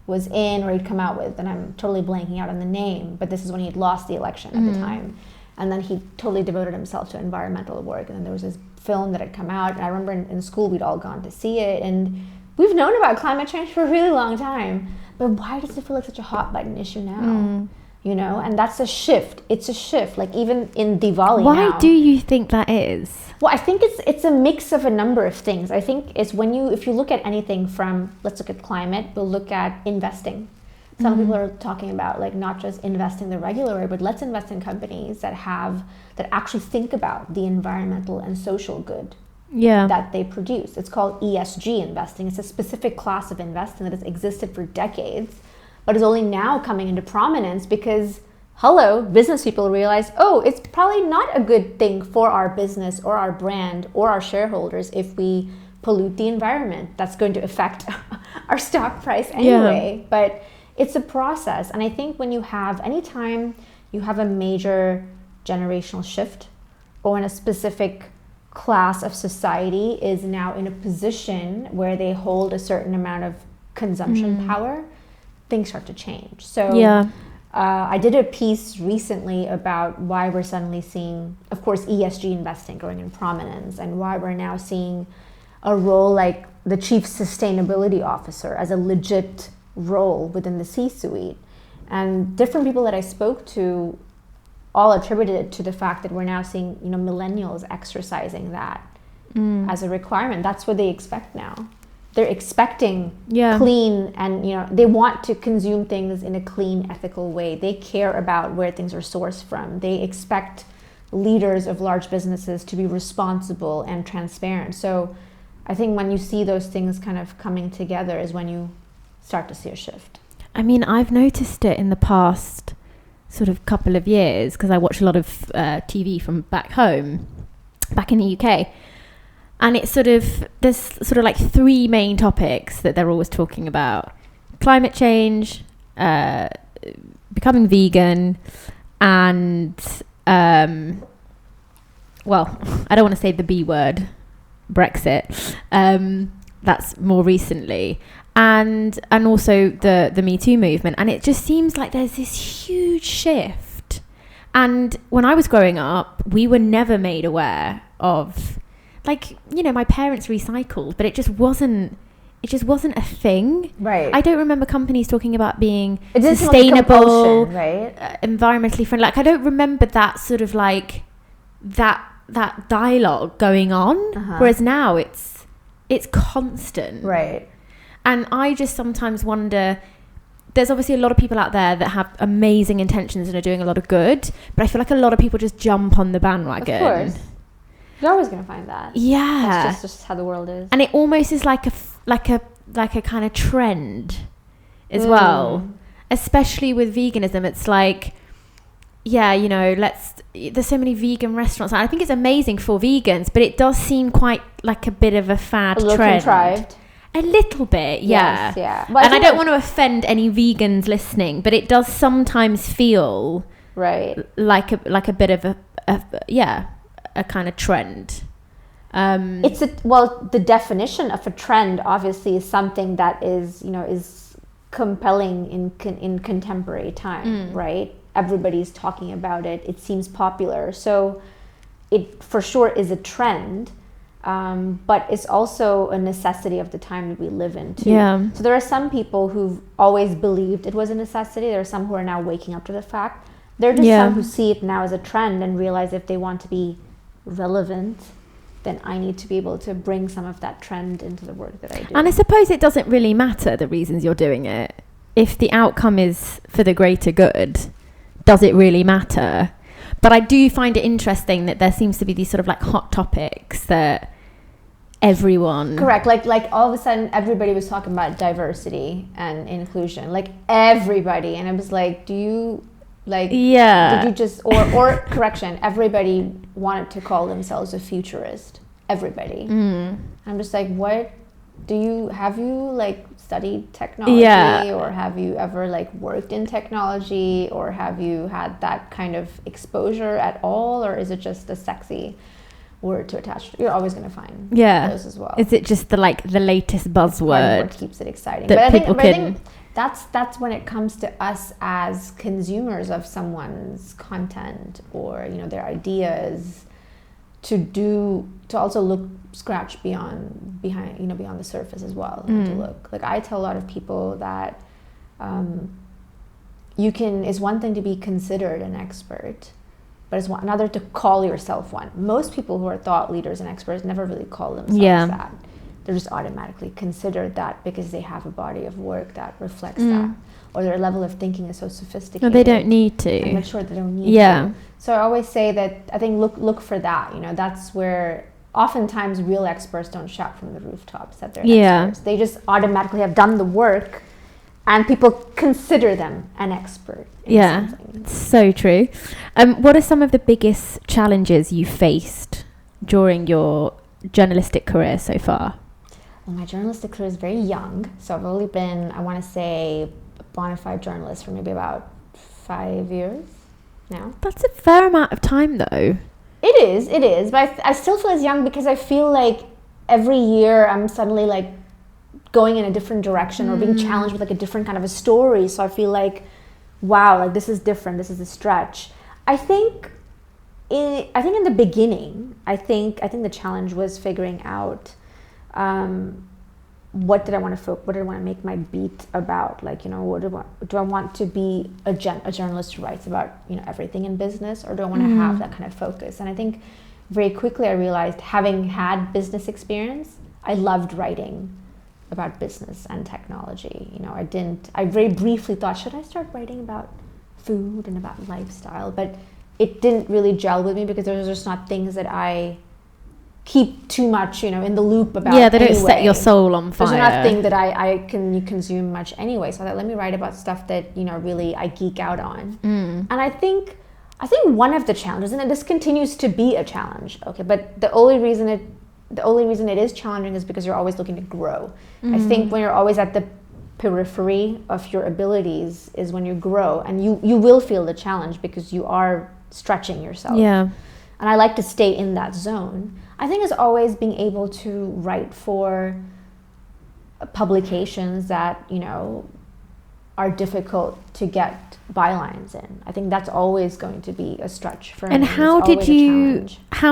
was in, or he'd come out with, and I'm totally blanking out on the name, but this is when he'd lost the election at the time. And then he totally devoted himself to environmental work. And then there was this film that had come out, and I remember in school we'd all gone to see it, and we've known about climate change for a really long time, but why does it feel like such a hot button issue now? And that's a shift. It's a shift. Like even in Diwali Why do you think that is? Well, I think it's a mix of a number of things. I think it's if you look at anything from, let's look at climate, we'll look at investing. Some people are talking about like not just investing the regular way, but let's invest in companies that actually think about the environmental and social good that they produce. It's called ESG investing. It's a specific class of investing that has existed for decades, but is only now coming into prominence because, business people realize, it's probably not a good thing for our business or our brand or our shareholders if we pollute the environment. That's going to affect our stock price anyway. But it's a process. And I think anytime you have a major generational shift, or in a specific class of society is now in a position where they hold a certain amount of consumption power, things start to change. So I did a piece recently about why we're suddenly seeing, of course, ESG investing growing in prominence, and why we're now seeing a role like the chief sustainability officer as a legit role within the C-suite. And different people that I spoke to all attributed it to the fact that we're now seeing, millennials exercising that as a requirement. That's what they expect now. They're expecting clean, and they want to consume things in a clean, ethical way. They care about where things are sourced from. They expect leaders of large businesses to be responsible and transparent. So I think when you see those things kind of coming together is when you start to see a shift. I mean, I've noticed it in the past sort of couple of years because I watch a lot of TV from back home, back in the UK. And it's there's sort of like three main topics that they're always talking about: climate change, becoming vegan, and, well, I don't want to say the B word, Brexit. That's more recently. And also the Me Too movement. And it just seems like there's this huge shift. And when I was growing up, we were never made aware of like, you know, my parents recycled, but it just wasn't a thing. Right. I don't remember companies talking about being It didn't seem like a sustainable, compulsion, right? Environmentally friendly. Like, I don't remember that sort of like that dialogue going on. Whereas now it's constant. Right. And I just sometimes wonder, there's obviously a lot of people out there that have amazing intentions and are doing a lot of good, but I feel like a lot of people just jump on the bandwagon. Of course. You're always going to find that. Yeah. That's just how the world is. And it almost is like a kind of trend as well. Especially with veganism. It's like, yeah, you know, there's so many vegan restaurants. I think it's amazing for vegans, but it does seem quite like a bit of a fad a little trend. Contrived. A little bit, yeah. Yes, yeah. But and I don't want to offend any vegans listening, but it does sometimes feel like a bit of a kind of trend. The definition of a trend obviously is something that is compelling in contemporary time, right? Everybody's talking about it. It seems popular, so it for sure is a trend. But it's also a necessity of the time that we live in too. Yeah. So there are some people who've always believed it was a necessity. There are some who are now waking up to the fact. There are just some who see it now as a trend and realize if they want to be relevant, then I need to be able to bring some of that trend into the work that I do. And I suppose it doesn't really matter the reasons you're doing it. If the outcome is for the greater good, does it really matter? But I do find it interesting that there seems to be these sort of like hot topics that everyone... Correct. Like all of a sudden everybody was talking about diversity and inclusion. Like everybody. And I was like, do you... Like, did you just... Or correction, everybody wanted to call themselves a futurist. Everybody. I'm just like, what... Have you like studied technology or have you ever like worked in technology or have you had that kind of exposure at all, or is it just a sexy word to attach to? You're always going to find those as well. Is it just the latest buzzword what keeps it exciting? that But I think that's when it comes to us as consumers of someone's content or their ideas, to also scratch beyond the surface as well, and to look. Like I tell a lot of people that it's one thing to be considered an expert, but it's another to call yourself one. Most people who are thought leaders and experts never really call themselves that. They're just automatically considered that because they have a body of work that reflects that, or their level of thinking is so sophisticated. No, they don't need to. I'm not sure they don't need to. So I always say that I think look for that. That's where oftentimes real experts don't shout from the rooftops that they're experts. They just automatically have done the work, and people consider them an expert. It's so true. What are some of the biggest challenges you faced during your journalistic career so far? Well, my journalistic career is very young, so I've only been, I want to say, a bona fide journalist for maybe about 5 years now. That's a fair amount of time, though. It is, but I still feel as young because I feel like every year I'm suddenly like going in a different direction or being challenged with like a different kind of a story. So I feel like, wow, like this is different. This is a stretch. I think in the beginning, I think the challenge was figuring out what did I want to make my beat about? Like, what do I want to be a journalist who writes about, everything in business, or do I want to have that kind of focus? And I think very quickly I realized, having had business experience, I loved writing about business and technology. I very briefly thought, should I start writing about food and about lifestyle? But it didn't really gel with me because those are just not things that I keep too much, in the loop about. Yeah, they don't set your soul on fire. Those are not things that I can consume much anyway. So I thought, let me write about stuff that, really I geek out on. And I think one of the challenges, and this continues to be a challenge, okay, but the only reason it is challenging is because you're always looking to grow. I think when you're always at the periphery of your abilities is when you grow, and you will feel the challenge because you are stretching yourself. Yeah. And I like to stay in that zone. I think it's always being able to write for publications that, are difficult to get bylines in. I think that's always going to be a stretch for me. And how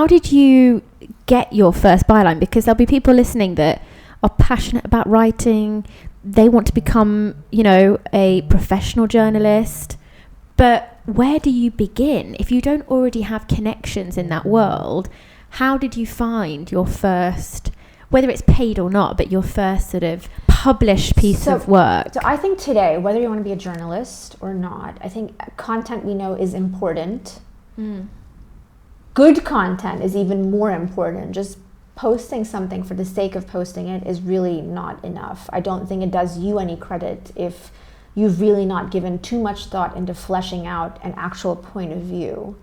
did you get your first byline? Because there'll be people listening that are passionate about writing. They want to become, a professional journalist. But where do you begin? If you don't already have connections in that world, how did you find your first, whether it's paid or not, but your first sort of published piece of work? So I think today, whether you want to be a journalist or not, I think content we know is important. Good content is even more important. Just posting something for the sake of posting it is really not enough. I don't think it does you any credit if you've really not given too much thought into fleshing out an actual point of view.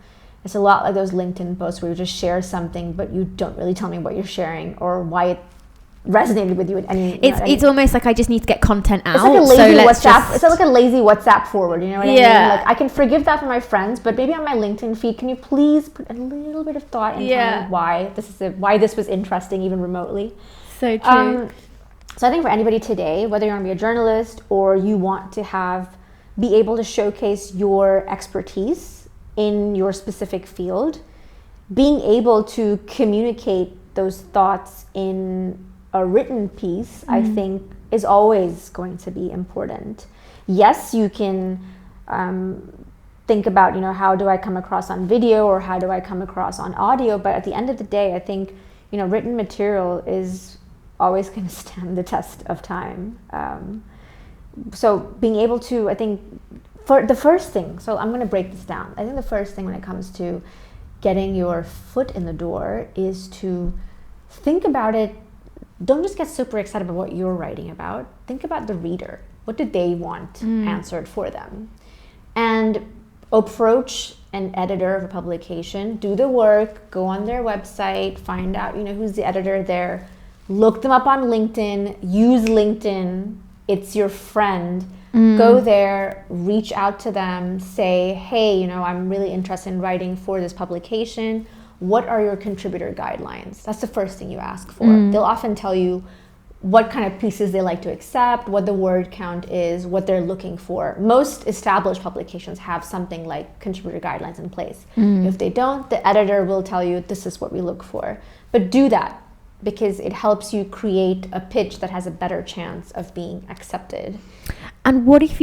It's a lot like those LinkedIn posts where you just share something, but you don't really tell me what you're sharing or why it resonated with you at any. It's almost like I just need to get content out. It's like a lazy WhatsApp. It's like a lazy WhatsApp forward. You know what I mean? Like I can forgive that for my friends, but maybe on my LinkedIn feed, can you please put a little bit of thought into why this was interesting, even remotely? So true. So I think for anybody today, whether you want to be a journalist or you want to be able to showcase your expertise in your specific field, being able to communicate those thoughts in a written piece, I think is always going to be important. Yes, you can think about, how do I come across on video or how do I come across on audio? But at the end of the day, I think, written material is always going to stand the test of time. So being able to, I think, for the first thing, so I'm going to break this down. I think the first thing when it comes to getting your foot in the door is to think about it. Don't just get super excited about what you're writing about. Think about the reader. What do they want answered for them? And approach an editor of a publication, do the work, go on their website, find out, who's the editor there, look them up on LinkedIn, use LinkedIn, it's your friend. Go there, reach out to them, say, hey, I'm really interested in writing for this publication. What are your contributor guidelines? That's the first thing you ask for. They'll often tell you what kind of pieces they like to accept, what the word count is, what they're looking for. Most established publications have something like contributor guidelines in place. If they don't, the editor will tell you this is what we look for. But do that because it helps you create a pitch that has a better chance of being accepted. And what if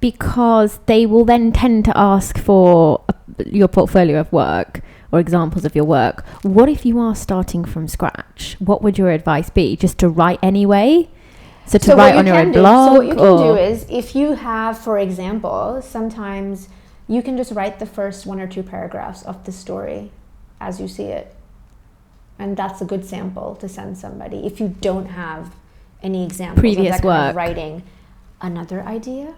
because they will then tend to ask for your portfolio of work or examples of your work, what if you are starting from scratch? What would your advice be? Just to write anyway? So to write on your own blog? So what you can do is, if you have, for example, sometimes you can just write the first 1 or 2 paragraphs of the story as you see it. And that's a good sample to send somebody. If you don't have any examples previous of that work. Kind of writing. Another idea,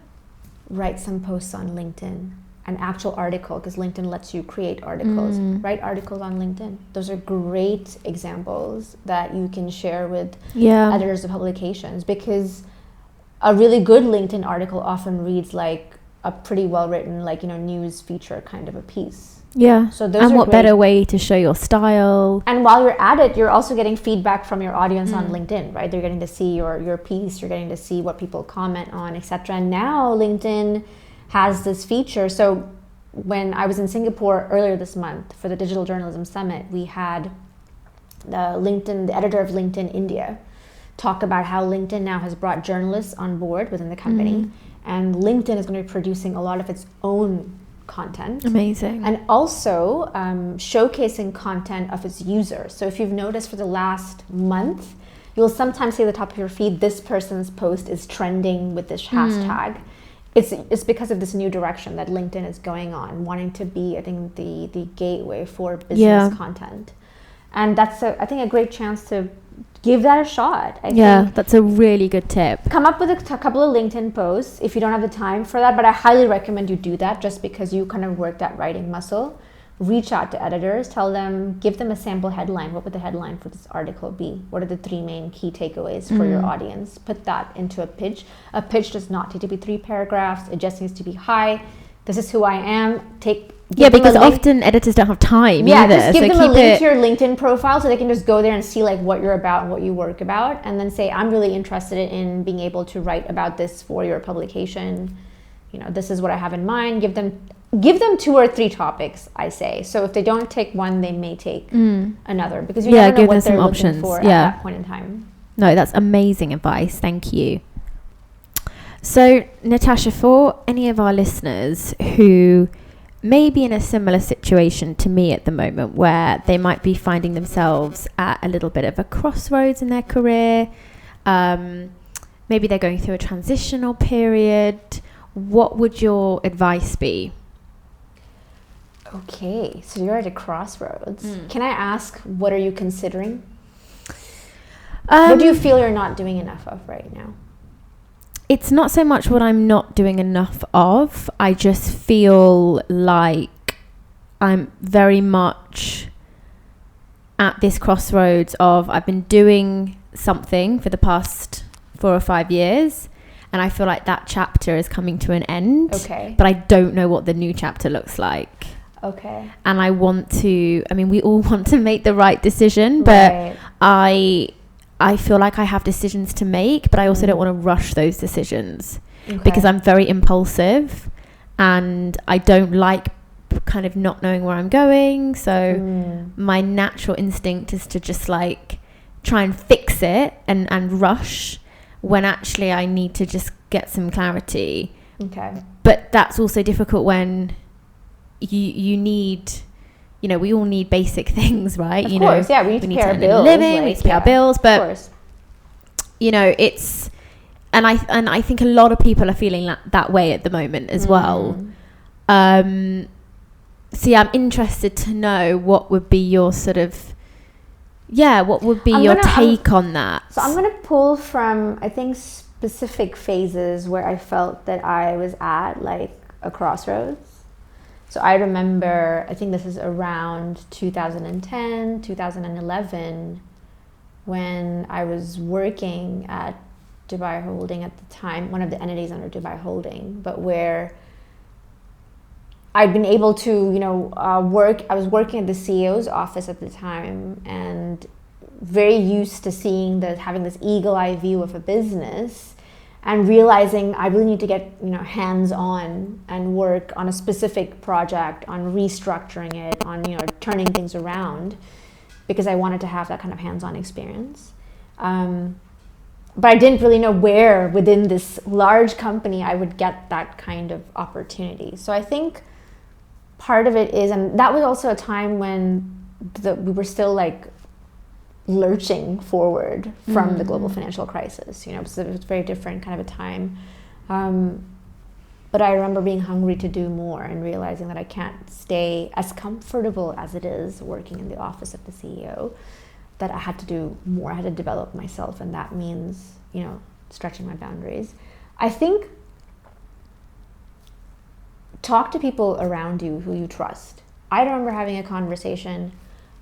write some posts on LinkedIn. An actual article, because LinkedIn lets you create articles. Write articles on LinkedIn. Those are great examples that you can share with editors of publications, because a really good LinkedIn article often reads like a pretty well written, news feature kind of a piece. Yeah. So those and are what great. better way to show your style? And while you're at it, you're also getting feedback from your audience on LinkedIn, right? They're getting to see your piece, you're getting to see what people comment on, etc. And now LinkedIn has this feature. So when I was in Singapore earlier this month for the Digital Journalism Summit, we had the editor of LinkedIn India, talk about how LinkedIn now has brought journalists on board within the company, and LinkedIn is going to be producing a lot of its own content. Amazing. And also showcasing content of its users. So if you've noticed for the last month, you'll sometimes see at the top of your feed, this person's post is trending with this hashtag. It's because of this new direction that LinkedIn is going on, wanting to be, I think, the gateway for business content. And that's, I think, a great chance to give that a shot. I think that's a really good tip. Come up with a couple of LinkedIn posts if you don't have the time for that, but I highly recommend you do that just because you kind of work that writing muscle. Reach out to editors, give them a sample headline. What would the headline for this article be? What are the 3 main key takeaways for your audience? Put that into a pitch. A pitch does not need to be 3 paragraphs. It just needs to be, hi, this is who I am. because often editors don't have time either. Just give so them a link to your LinkedIn profile so they can just go there and see like what you're about and what you work about, and then say, I'm really interested in being able to write about this for your publication. You know, this is what I have in mind. Give them 2 or 3 topics, I say. So if they don't take one, they may take another, because you never know what they're looking for at that point in time. No, that's amazing advice. Thank you. So, Natasha, for any of our listeners who may be in a similar situation to me at the moment, where they might be finding themselves at a little bit of a crossroads in their career, maybe they're going through a transitional period, what would your advice be? Okay, so you're at a crossroads. Can I ask, what are you considering? What do you feel you're not doing enough of right now? It's not so much what I'm not doing enough of. I just feel like I'm very much at this crossroads of, I've been doing something for the past 4 or 5 years, and I feel like that chapter is coming to an end. Okay. But I don't know what the new chapter looks like. Okay. And I want to, we all want to make the right decision, but I feel like I have decisions to make, but I also don't want to rush those decisions because I'm very impulsive and I don't like kind of not knowing where I'm going. So my natural instinct is to just like try and fix it and rush, when actually I need to just get some clarity. Okay. But that's also difficult when you need, we all need basic things, right? Of course, we need to pay our bills. We need to pay our bills, but it's, and I think a lot of people are feeling that way at the moment as well. So I'm interested to know what would be your sort of, what would be your take on that? So I'm going to pull from, I think, specific phases where I felt that I was at like a crossroads. So I remember, I think this is around 2010, 2011, when I was working at Dubai Holding at the time, one of the entities under Dubai Holding, but where I'd been able to, work. I was working at the CEO's office at the time, and very used to having this eagle eye view of a business, and realizing I really need to get, hands-on and work on a specific project, on restructuring it, on, turning things around, because I wanted to have that kind of hands-on experience. But I didn't really know where within this large company I would get that kind of opportunity. So I think part of it is, and that was also a time when we were still like lurching forward from the global financial crisis, so it was a very different kind of a time. But I remember being hungry to do more and realizing that I can't stay as comfortable as it is working in the office of the CEO, that I had to do more. I had to develop myself, and that means, stretching my boundaries. I think talk to people around you who you trust. I remember having a conversation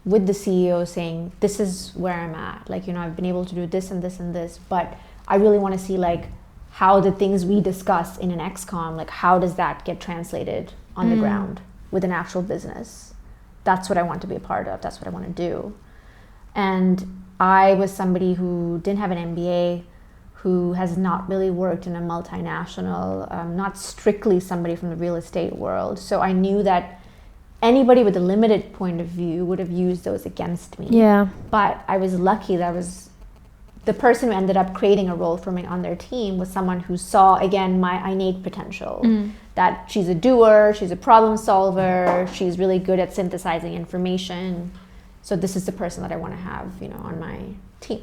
with the CEO saying, this is where I'm at. Like, I've been able to do this and this and this, but I really want to see like how the things we discuss in an XCOM, like how does that get translated on the ground with an actual business? That's what I want to be a part of. That's what I want to do. And I was somebody who didn't have an MBA, who has not really worked in a multinational, not strictly somebody from the real estate world. So I knew that anybody with a limited point of view would have used those against me. Yeah. But I was lucky that the person who ended up creating a role for me on their team was someone who saw, again, my innate potential. That she's a doer, she's a problem solver, she's really good at synthesizing information. So this is the person that I want to have, on my team.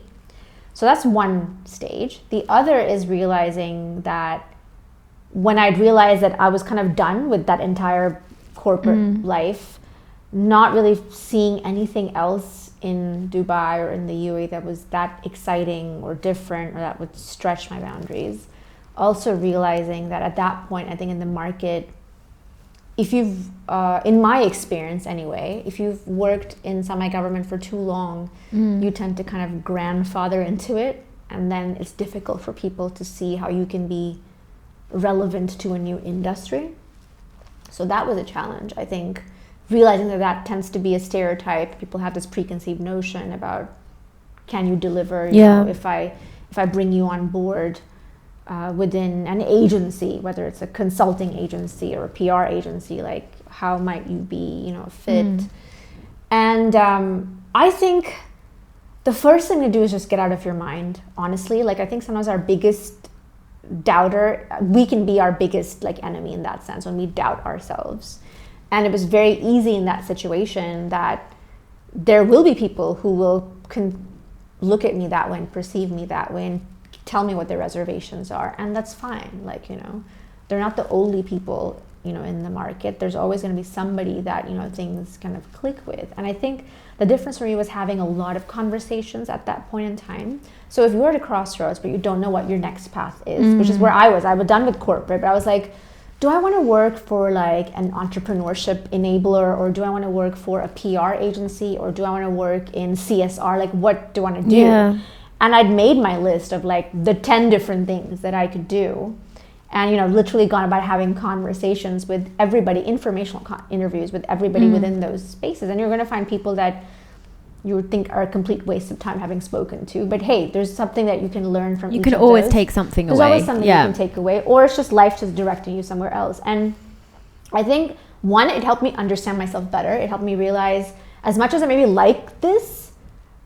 So that's one stage. The other is realizing that when I'd realized that I was kind of done with that entire corporate life, not really seeing anything else in Dubai or in the UAE that was that exciting or different or that would stretch my boundaries. Also realizing that at that point, I think in the market, if you've, in my experience anyway, if you've worked in semi-government for too long, you tend to kind of grandfather into it, and then it's difficult for people to see how you can be relevant to a new industry. So that was a challenge, I think, realizing that tends to be a stereotype. People have this preconceived notion about, can you deliver, you know, if I bring you on board within an agency, whether it's a consulting agency or a PR agency, like how might you be, you know, a fit? And I think the first thing to do is just get out of your mind, honestly. Like, I think sometimes our biggest doubter, we can be our biggest like enemy in that sense when we doubt ourselves. And it was very easy in that situation that there will be people who will look at me that way and perceive me that way and tell me what their reservations are, and that's fine. Like, you know, they're not the only people, you know, in the market. There's always going to be somebody that, you know, things kind of click with. And I think the difference for me was having a lot of conversations at that point in time. So if you were at a crossroads but you don't know what your next path is, which is where I was done with corporate, but I was like, do I want to work for like an entrepreneurship enabler, or do I want to work for a PR agency, or do I want to work in CSR? Like, what do I want to do? Yeah. And I'd made my list of like the 10 different things that I could do. And, you know, literally gone about having conversations with everybody, informational interviews with everybody within those spaces. And you're going to find people that you would think are a complete waste of time having spoken to. But hey, there's something that you can learn from each of those. You can always take something away. There's always something you can take away. Or it's just life just directing you somewhere else. And I think, one, it helped me understand myself better. It helped me realize, as much as I maybe like this,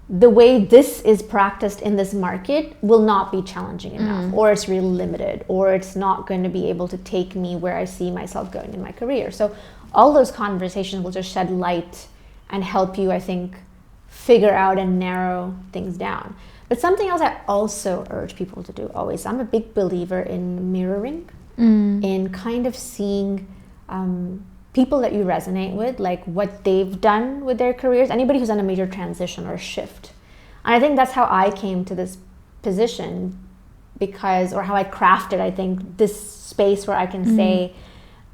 the way this is practiced in this market will not be challenging enough, or it's really limited, or it's not going to be able to take me where I see myself going in my career. So all those conversations will just shed light and help you, I think, figure out and narrow things down. But something else I also urge people to do always, I'm a big believer in mirroring, in kind of seeing people that you resonate with, like what they've done with their careers, anybody who's done a major transition or shift. And I think that's how I came to this position, or how I crafted, I think, this space where I can say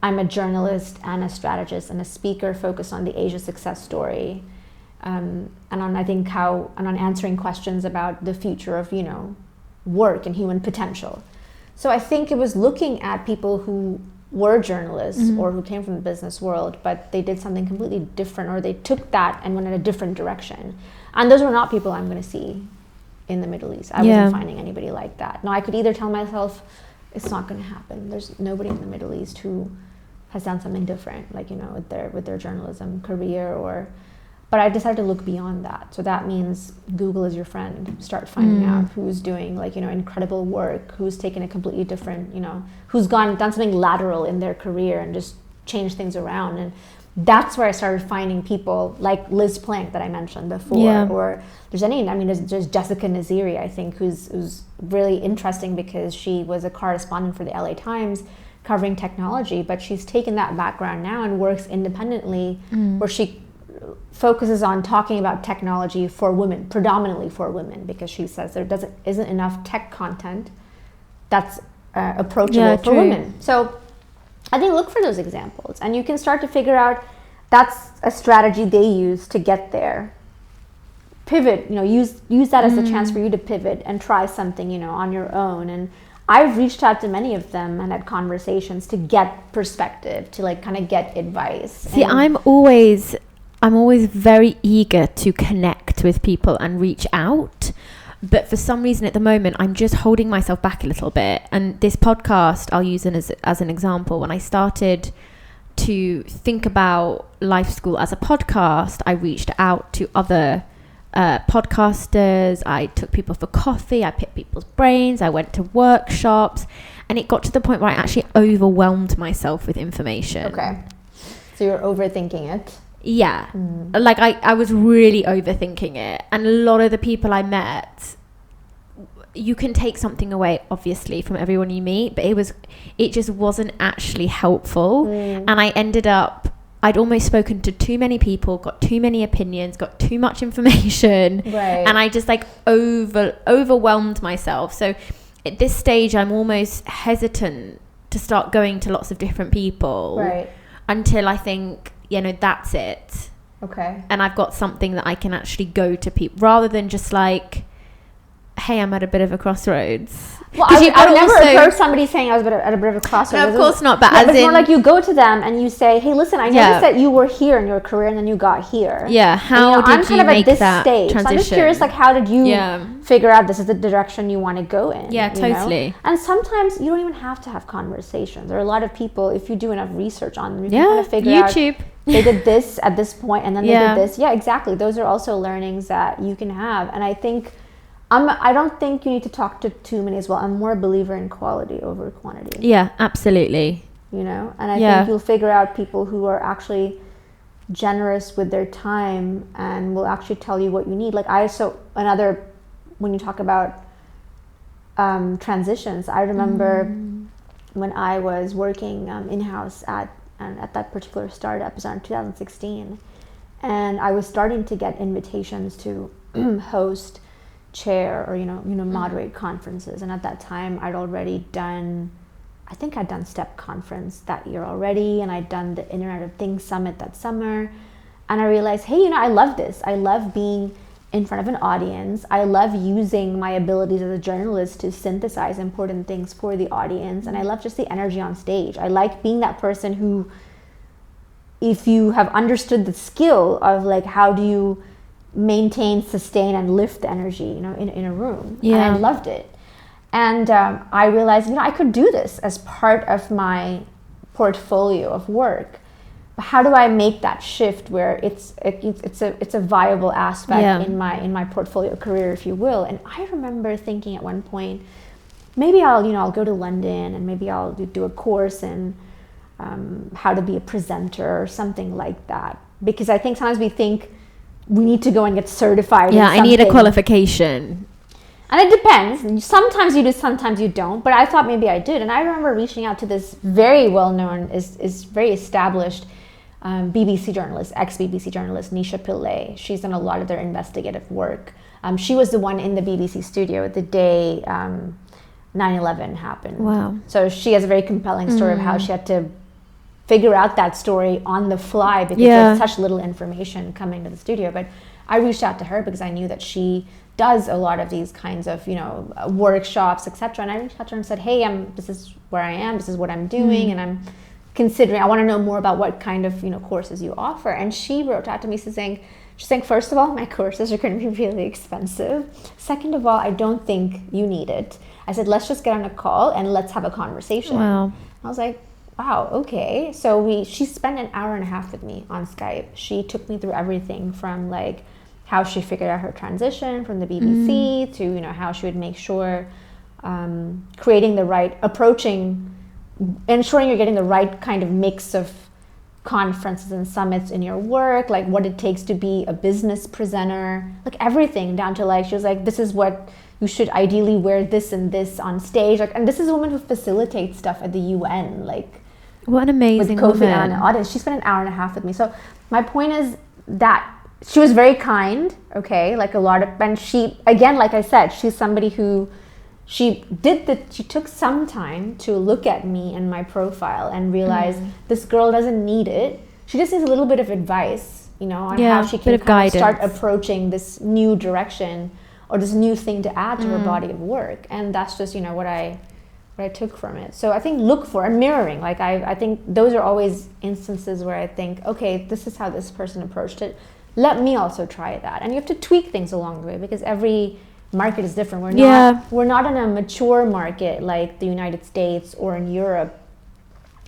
I'm a journalist and a strategist and a speaker focused on the Asia success story. And on answering questions about the future of, you know, work and human potential. So I think it was looking at people who were journalists or who came from the business world, but they did something completely different, or they took that and went in a different direction. And those were not people I'm going to see in the Middle East. I wasn't finding anybody like that. Now, I could either tell myself it's not going to happen. There's nobody in the Middle East who has done something different, like, you know, with their journalism career, but I decided to look beyond that. So that means Google is your friend. Start finding out who's doing, like, you know, incredible work, who's taken a completely different, you know, who's done something lateral in their career and just changed things around. And that's where I started finding people like Liz Plank that I mentioned before, or there's Jessica Naziri, I think, who's really interesting because she was a correspondent for the LA Times covering technology, but she's taken that background now and works independently, where she focuses on talking about technology for women, predominantly for women, because she says there isn't enough tech content that's approachable for women. So I think look for those examples, and you can start to figure out that's a strategy they use to get there. Pivot, you know, use that as a chance for you to pivot and try something, you know, on your own. And I've reached out to many of them and had conversations to get perspective, to like kind of get advice. See, I'm always very eager to connect with people and reach out. But for some reason at the moment, I'm just holding myself back a little bit. And this podcast, I'll use it as an example. When I started to think about Life School as a podcast, I reached out to other podcasters. I took people for coffee. I picked people's brains. I went to workshops. And it got to the point where I actually overwhelmed myself with information. Okay. So you're overthinking it. Yeah, like I was really overthinking it, and a lot of the people I met, you can take something away obviously from everyone you meet, but it just wasn't actually helpful. And I ended up, I'd almost spoken to too many people, got too many opinions, got too much information, and I just like overwhelmed myself. So at this stage I'm almost hesitant to start going to lots of different people until I think, you know, that's it. Okay. And I've got something that I can actually go to people, rather than just like, hey, I'm at a bit of a crossroads. Well, I never heard somebody saying I was at a bit of a crossroads. No, of course not. But it's more like you go to them and you say, "Hey, listen, I noticed that you were here in your career and then you got here." Yeah. How did you make that transition? So I'm just curious, like, how did you figure out this is the direction you want to go in? Yeah, totally. Know? And sometimes you don't even have to have conversations. There are a lot of people, if you do enough research on them, you can kind of figure out. YouTube. They did this at this point, and then they did this. Yeah, exactly. Those are also learnings that you can have, and I think. I don't think you need to talk to too many as well. I'm more a believer in quality over quantity. Yeah, absolutely. You know, and I think you'll figure out people who are actually generous with their time and will actually tell you what you need. Like when you talk about transitions, I remember when I was working in-house at that particular startup, it was in 2016, and I was starting to get invitations to host, chair, or moderate conferences. And at that time I'd done Step Conference that year already, and I'd done the Internet of Things Summit that summer, and I realized, hey, I love this. I love being in front of an audience. I love using my abilities as a journalist to synthesize important things for the audience, and I love just the energy on stage. I like being that person who, if you have understood the skill of like how do you maintain, sustain, and lift the energy, in a room. And I loved it. And I realized, I could do this as part of my portfolio of work. But how do I make that shift where it's a viable aspect in my portfolio career, if you will? And I remember thinking at one point, maybe I'll go to London and maybe I'll do a course in how to be a presenter or something like that. Because I think sometimes we think we need to go and get certified. Yeah, I need a qualification. And it depends. Sometimes you do, sometimes you don't. But I thought maybe I did. And I remember reaching out to this very well-known, is very established BBC journalist, ex-BBC journalist, Nisha Pillay. She's done a lot of their investigative work. She was the one in the BBC studio the day 9/11 happened. Wow. So she has a very compelling story of how she had to figure out that story on the fly because there's such little information coming to the studio. But I reached out to her because I knew that she does a lot of these kinds of workshops, etc. And I reached out to her and said, hey, this is where I am, this is what I'm doing, and I'm considering, I want to know more about what kind of courses you offer. And she wrote out to me saying, first of all, my courses are going to be really expensive. Second of all, I don't think you need it. I said, let's just get on a call and let's have a conversation. Wow. I was like, wow, okay. So she spent an hour and a half with me on Skype. She took me through everything from like how she figured out her transition from the BBC to how she would make sure ensuring you're getting the right kind of mix of conferences and summits in your work, like what it takes to be a business presenter, like everything down to like, she was like, this is what you should ideally wear, this and this on stage. Like, and this is a woman who facilitates stuff at the UN, like what an amazing with Kofi woman. Annan audience. She spent an hour and a half with me. So my point is that she was very kind, okay, like a lot of, and she, again, like I said, she's somebody who she took some time to look at me and my profile and realize this girl doesn't need it. She just needs a little bit of advice, on how she can kind of start approaching this new direction or this new thing to add to her body of work. And that's just, what I took from it. So I think look for a mirroring. Like I think those are always instances where I think, okay, this is how this person approached it. Let me also try that. And you have to tweak things along the way because every market is different. We're not in a mature market like the United States or in Europe.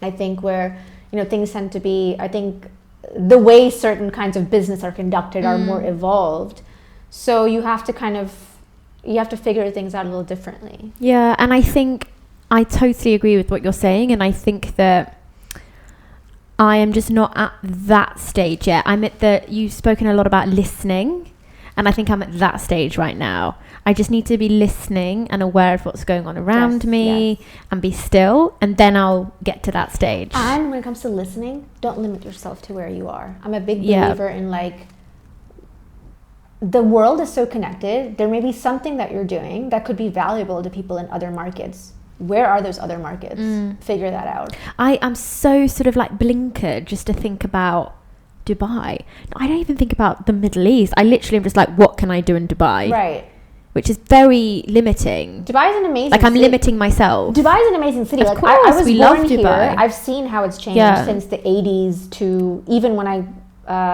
I think where things tend to be, I think the way certain kinds of business are conducted are more evolved. So you have to figure things out a little differently. Yeah, and I think I totally agree with what you're saying, and I think that I am just not at that stage yet. You've spoken a lot about listening, and I think I'm at that stage right now. I just need to be listening and aware of what's going on around me and be still, and then I'll get to that stage. And when it comes to listening, don't limit yourself to where you are. I'm a big believer in like, the world is so connected. There may be something that you're doing that could be valuable to people in other markets. Where are those other markets? Figure that out. I'm so sort of like blinkered just to think about Dubai. I don't even think about the Middle East. I literally am just like, what can I do in Dubai? Right. which is very limiting. Dubai is an amazing Like I'm city. limiting myself. Dubai is an amazing city. Of Like course, I was we born love here. Dubai. I've seen how it's changed Yeah. since the 80s to even when I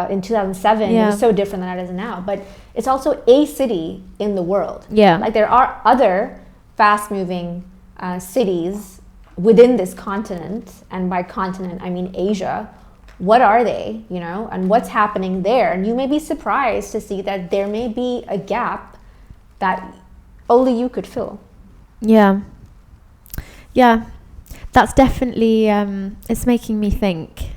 in 2007 it was so different than it is now. But it's also a city in the world. Yeah. Like there are other fast-moving cities within this continent, and by continent I mean Asia. What are they, you know, and what's happening there? And you may be surprised to see that there may be a gap that only you could fill. Yeah. That's definitely it's making me think.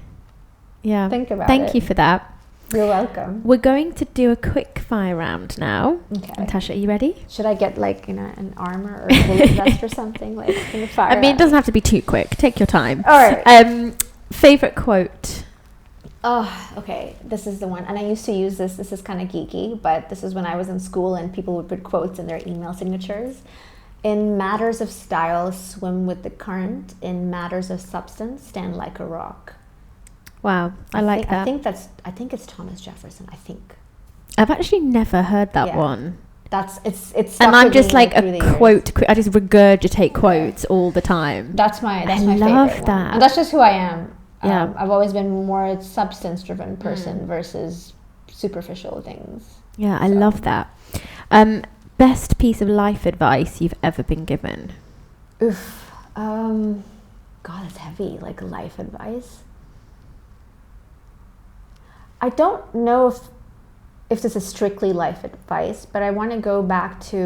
Yeah. Think about it. Thank you for that. You're welcome. We're going to do a quick fire round now. Okay. Natasha, are you ready? Should I get like, you know, an armor or a bullet vest or something? Like, can you fire? I mean, it doesn't have to be too quick. Take your time. All right. Favorite quote? Oh, okay. This is the one. And I used to use this. This is kind of geeky, but this is when I was in school and people would put quotes in their email signatures. In matters of style, swim with the current. In matters of substance, stand like a rock. Wow, I like that. I think it's Thomas Jefferson. I think. I've actually never heard that one. It's. And I'm just like a quote. I just regurgitate quotes all the time. That's my I favorite love one. that. And that's just who I am. Yeah. I've always been more a substance-driven person versus superficial things. Yeah, I love that. Best piece of life advice you've ever been given? Oof. God, it's heavy. Like life advice. I don't know if this is strictly life advice, but I want to go back to,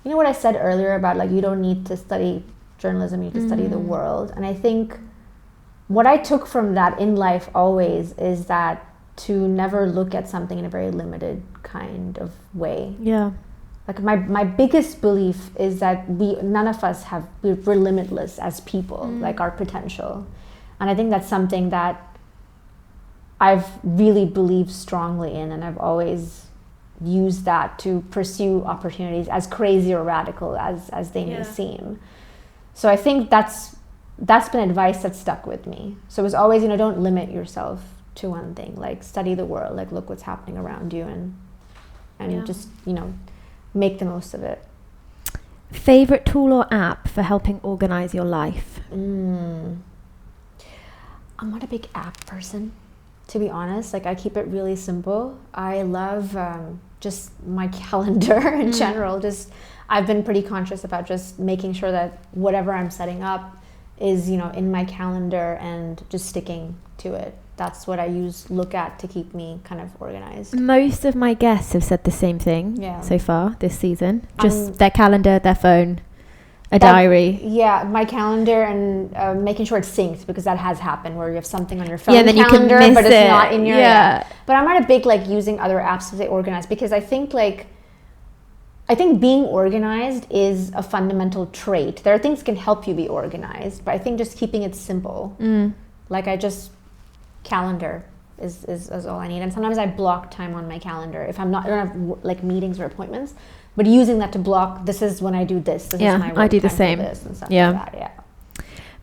you know what I said earlier about like you don't need to study journalism, you need to study the world. And I think what I took from that in life always is that to never look at something in a very limited kind of way. Yeah. Like my biggest belief is that none of us we're limitless as people, like our potential. And I think that's something that I've really believed strongly in, and I've always used that to pursue opportunities as crazy or radical as they may seem. So I think that's been advice that stuck with me. So it was always, you know, don't limit yourself to one thing. Like study the world, like look what's happening around you, and just, you know, make the most of it. Favorite tool or app for helping organize your life? I'm not a big app person, to be honest. Like I keep it really simple. I love just my calendar in general. Just I've been pretty conscious about just making sure that whatever I'm setting up is, you know, in my calendar and just sticking to it. That's what I look at to keep me kind of organized. Most of my guests have said the same thing so far this season. Just their calendar, their phone, a diary. Yeah, my calendar, and making sure it's synced, because that has happened where you have something on your phone then calendar, you can miss but it's it. not in your... But I'm not a big like using other apps to stay organized, because I think being organized is a fundamental trait. There are things that can help you be organized, but I think just keeping it simple. Like calendar is all I need. And sometimes I block time on my calendar if I don't have like meetings or appointments, but using that to block, this is when I do this. This is my work I do the time same. for this and stuff like that.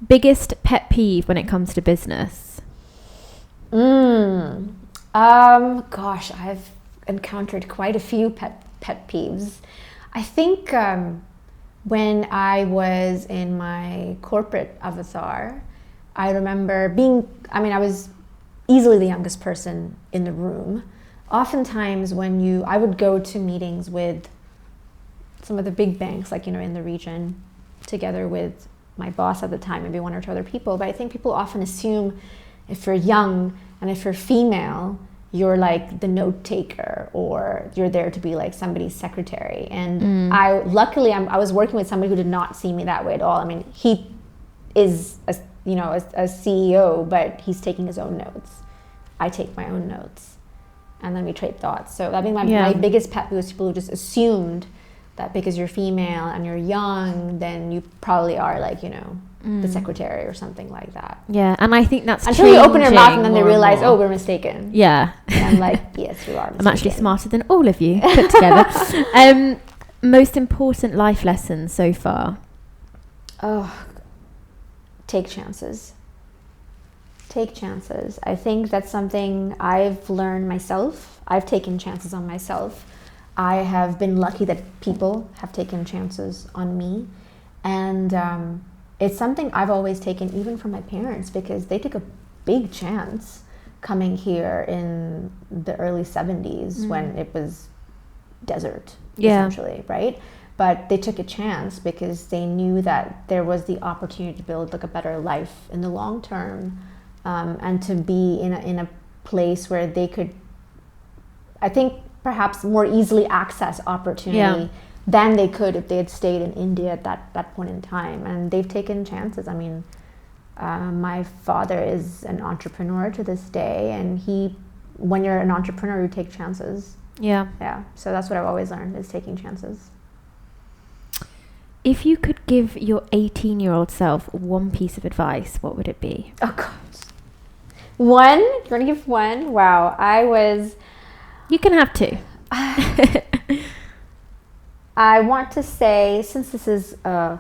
Biggest pet peeve when it comes to business? Gosh, I've encountered quite a few pet peeves. I think when I was in my corporate avatar, I remember I was easily the youngest person in the room. Oftentimes I would go to meetings with some of the big banks, like, you know, in the region, together with my boss at the time, maybe one or two other people. But I think people often assume if you're young and if you're female, you're like the note taker, or you're there to be like somebody's secretary. And I was working with somebody who did not see me that way at all. I mean, he is a CEO, but he's taking his own notes. I take my own notes, and then we trade thoughts. So I think my biggest pet peeve was people who just assumed that because you're female and you're young, then you probably are like, you know, the secretary or something like that. Yeah, and I think that's until you open your mouth and then they realize, oh, we're mistaken. Yeah. And I'm like, yes, you are mistaken. I'm actually smarter than all of you put together. Most important life lessons so far? Oh, take chances. Take chances. I think that's something I've learned myself. I've taken chances on myself. I have been lucky that people have taken chances on me. And it's something I've always taken even from my parents, because they took a big chance coming here in the early 70s when it was desert, essentially, right? But they took a chance because they knew that there was the opportunity to build like a better life in the long term, and to be in a place where they could, I think, perhaps more easily access opportunity than they could if they had stayed in India at that point in time. And they've taken chances. I mean, my father is an entrepreneur to this day, and when you're an entrepreneur, you take chances. Yeah. So that's what I've always learned, is taking chances. If you could give your 18-year-old self one piece of advice, what would it be? Oh, God. One? You're going to give one? Wow. You can have two. I want to say, since this is a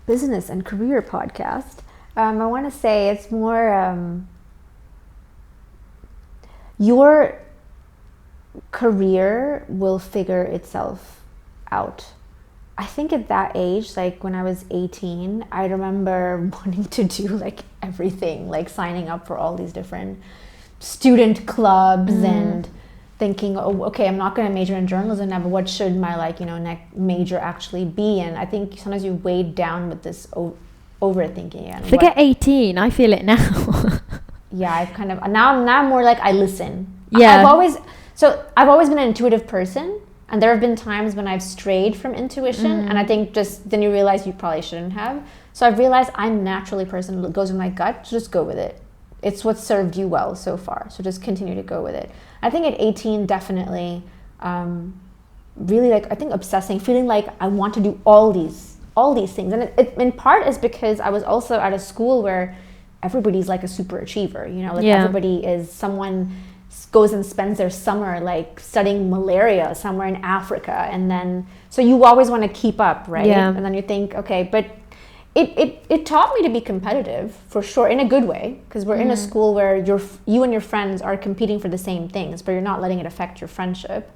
business and career podcast, I want to say it's more your career will figure itself out. I think at that age, like when I was 18, I remember wanting to do like everything, like signing up for all these different student clubs and thinking, oh, okay, I'm not going to major in journalism now, but what should my major actually be? And I think sometimes you're weighed down with this overthinking. And forget 18, I feel it now. Yeah, I've kind of, now I'm more like I listen. Yeah. I've always been an intuitive person. And there have been times when I've strayed from intuition, and I think then you realize you probably shouldn't have. So I've realized I'm naturally a person who goes with my gut, so just go with it. It's what served you well so far, so just continue to go with it. I think at 18, definitely, really I think obsessing, feeling like I want to do all these things. And it in part is because I was also at a school where everybody's like a super achiever, everybody is someone goes and spends their summer like studying malaria somewhere in Africa, and then so you always want to keep up, right? And then you think, okay, but it taught me to be competitive for sure, in a good way, because we're in a school where you and your friends are competing for the same things, but you're not letting it affect your friendship.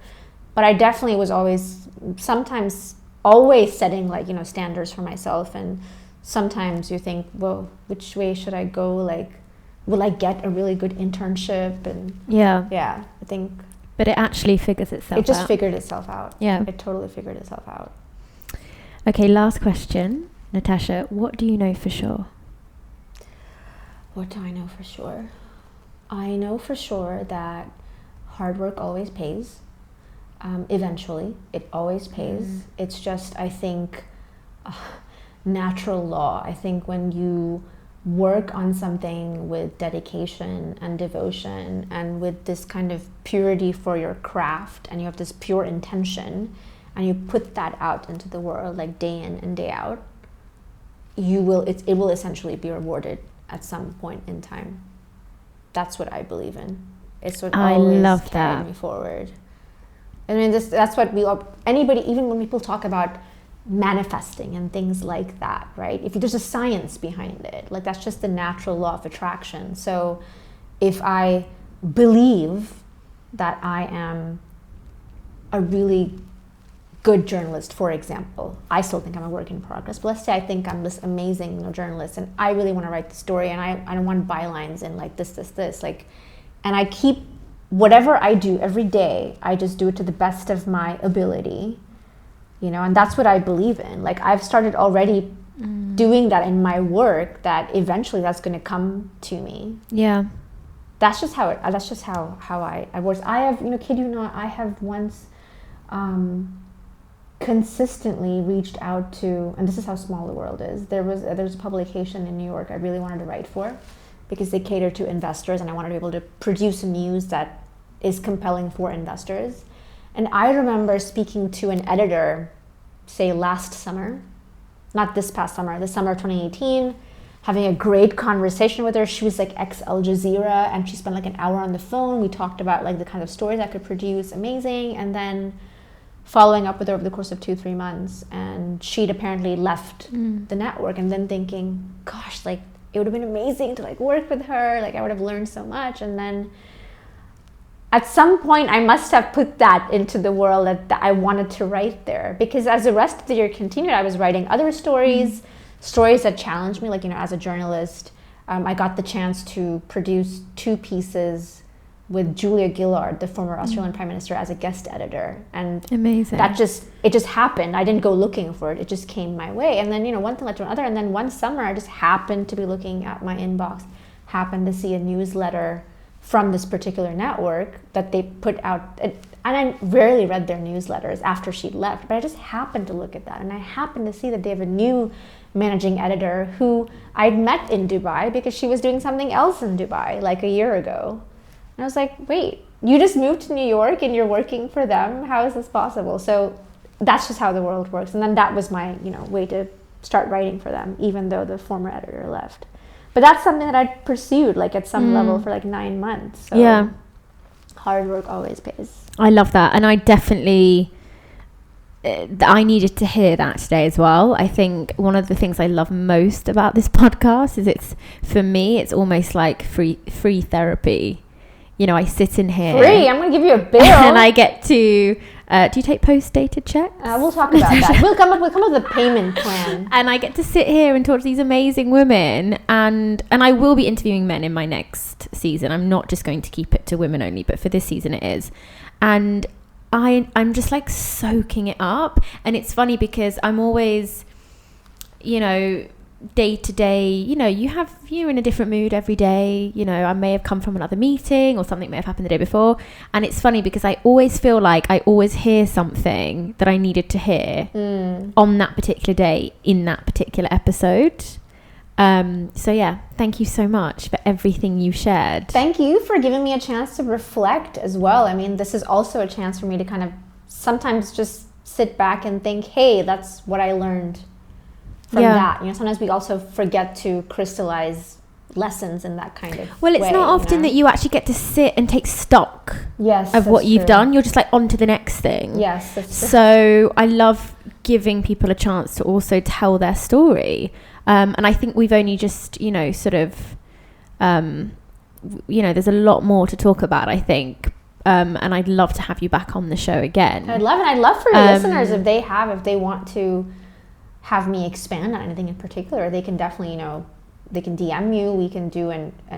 But I definitely was always setting like standards for myself, and sometimes you think, well, which way should I go? Like, will I get a really good internship? And I think. But it actually figures itself out. It just figured itself out. Yeah. It totally figured itself out. Okay, last question. Natasha, what do you know for sure? What do I know for sure? I know for sure that hard work always pays. Eventually, it always pays. It's just, I think, natural law. I think when you work on something with dedication and devotion and with this kind of purity for your craft, and you have this pure intention, and you put that out into the world like day in and day out, it will essentially be rewarded at some point in time. That's what I believe in. It's what always carried me forward. I mean, that's what anybody, even when people talk about manifesting and things like that, right? If there's a science behind it, like that's just the natural law of attraction. So if I believe that I am a really good journalist, for example, I still think I'm a work in progress, but let's say I think I'm this amazing journalist, and I really want to write the story, and I don't want bylines and like this, like, and I keep whatever I do every day, I just do it to the best of my ability. And that's what I believe in. Like, I've started already doing that in my work, that eventually that's going to come to me. Yeah. That's just how I work. I have, kid you not, I have once consistently reached out to, and this is how small the world is. There's a publication in New York I really wanted to write for, because they cater to investors, and I wanted to be able to produce news that is compelling for investors. And I remember speaking to an editor, say last summer, not this past summer, the summer of 2018, having a great conversation with her. She was like ex-Al Jazeera, and she spent like an hour on the phone. We talked about like the kind of stories I could produce, amazing. And then following up with her over the course of 2-3 months, and she'd apparently left the network, and then thinking, gosh, like it would have been amazing to like work with her. Like I would have learned so much. And then at some point I must have put that into the world that I wanted to write there, because as the rest of the year continued, I was writing other stories, stories that challenged me, like, as a journalist. I got the chance to produce 2 pieces with Julia Gillard, the former Australian Prime Minister, as a guest editor. And amazing. It just happened. I didn't go looking for it. It just came my way. And then, one thing led to another. And then one summer, I just happened to be looking at my inbox, happened to see a newsletter from this particular network that they put out. And I rarely read their newsletters after she left, but I just happened to look at that. And I happened to see that they have a new managing editor who I'd met in Dubai because she was doing something else in Dubai like a year ago. And I was like, wait, you just moved to New York and you're working for them? How is this possible? So that's just how the world works. And then that was my, way to start writing for them, even though the former editor left. But that's something that I'd pursued, like, at some level for like 9 months. So yeah. Hard work always pays. I love that. And I definitely, I needed to hear that today as well. I think one of the things I love most about this podcast is for me, it's almost like free therapy. I sit in here. Free? I'm going to give you a bill. And I get to, do you take post-dated checks? We'll talk about that. We'll come up with a payment plan. And I get to sit here and talk to these amazing women. And I will be interviewing men in my next season. I'm not just going to keep it to women only, but for this season it is. And I'm just like soaking it up. And it's funny because I'm always, day to day, you're in a different mood every day. I may have come from another meeting or something may have happened the day before. And it's funny because I always feel like I always hear something that I needed to hear on that particular day in that particular episode. So yeah, thank you so much for everything you shared. Thank you for giving me a chance to reflect as well. I mean, this is also a chance for me to kind of sometimes just sit back and think, hey, that's what I learned from that. Sometimes we also forget to crystallize lessons in that kind of Well, it's way, not often that you actually get to sit and take stock of what you've done. You're just like on to the next thing. Yes, that's true. So I love giving people a chance to also tell their story. And I think we've only just, there's a lot more to talk about, I think. And I'd love to have you back on the show again. I'd love for your listeners, if they want to have me expand on anything in particular, they can definitely, they can DM you. We can do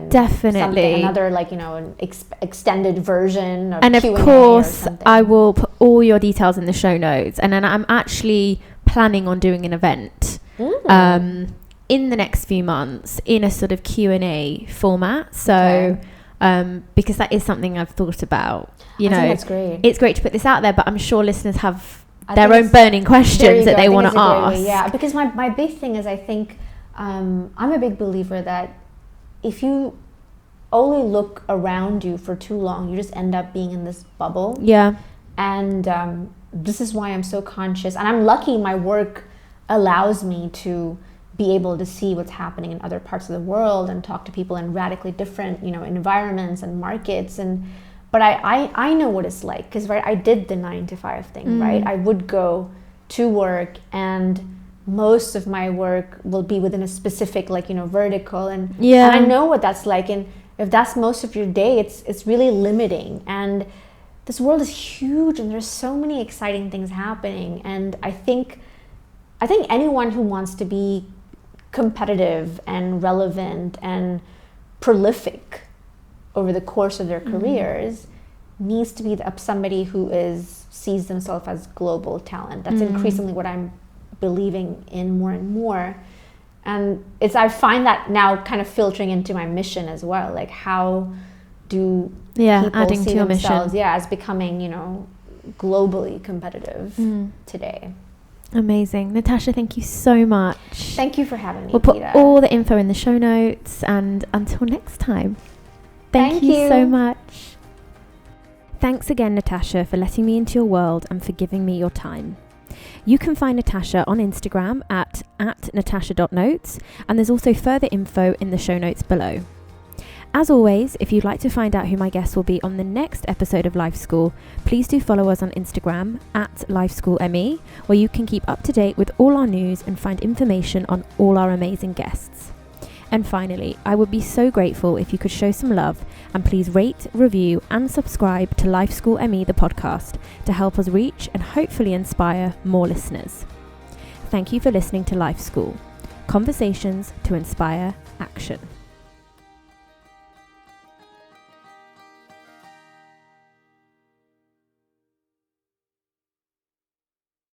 definitely another an extended version of and Q&A, of course I will put all your details in the show notes. And then I'm actually planning on doing an event in the next few months in a sort of Q&A format. So because that is something I've thought about. I think that's great. It's great to put this out there, but I'm sure listeners have their own burning questions that they want to ask. Yeah, because my big thing is, I think I'm a big believer that if you only look around you for too long, you just end up being in this bubble. Yeah. And this is why I'm so conscious. And I'm lucky my work allows me to be able to see what's happening in other parts of the world and talk to people in radically different, environments and markets. But I know what it's like, because I did the 9-to-5 thing, right? I would go to work, and most of my work will be within a specific vertical, and I know what that's like. And if that's most of your day, it's really limiting. And this world is huge, and there's so many exciting things happening. And I think anyone who wants to be competitive and relevant and prolific over the course of their careers needs to be somebody who sees themselves as global talent. That's increasingly what I'm believing in more and more. And I find that now kind of filtering into my mission as well. Like, how do people adding see to your themselves mission. as becoming, globally competitive today. Amazing. Natasha, thank you so much. Thank you for having me. We'll put Peta. all the info in the show notes, and until next time. Thank you so much. Thanks again, Natasha, for letting me into your world and for giving me your time. You can find Natasha on Instagram at natashad'souza, and there's also further info in the show notes below. As always, if you'd like to find out who my guests will be on the next episode of Life School, please do follow us on Instagram at LifeSchoolME, where you can keep up to date with all our news and find information on all our amazing guests. And finally, I would be so grateful if you could show some love and please rate, review and subscribe to Life School ME, the podcast, to help us reach and hopefully inspire more listeners. Thank you for listening to Life School. Conversations to inspire action.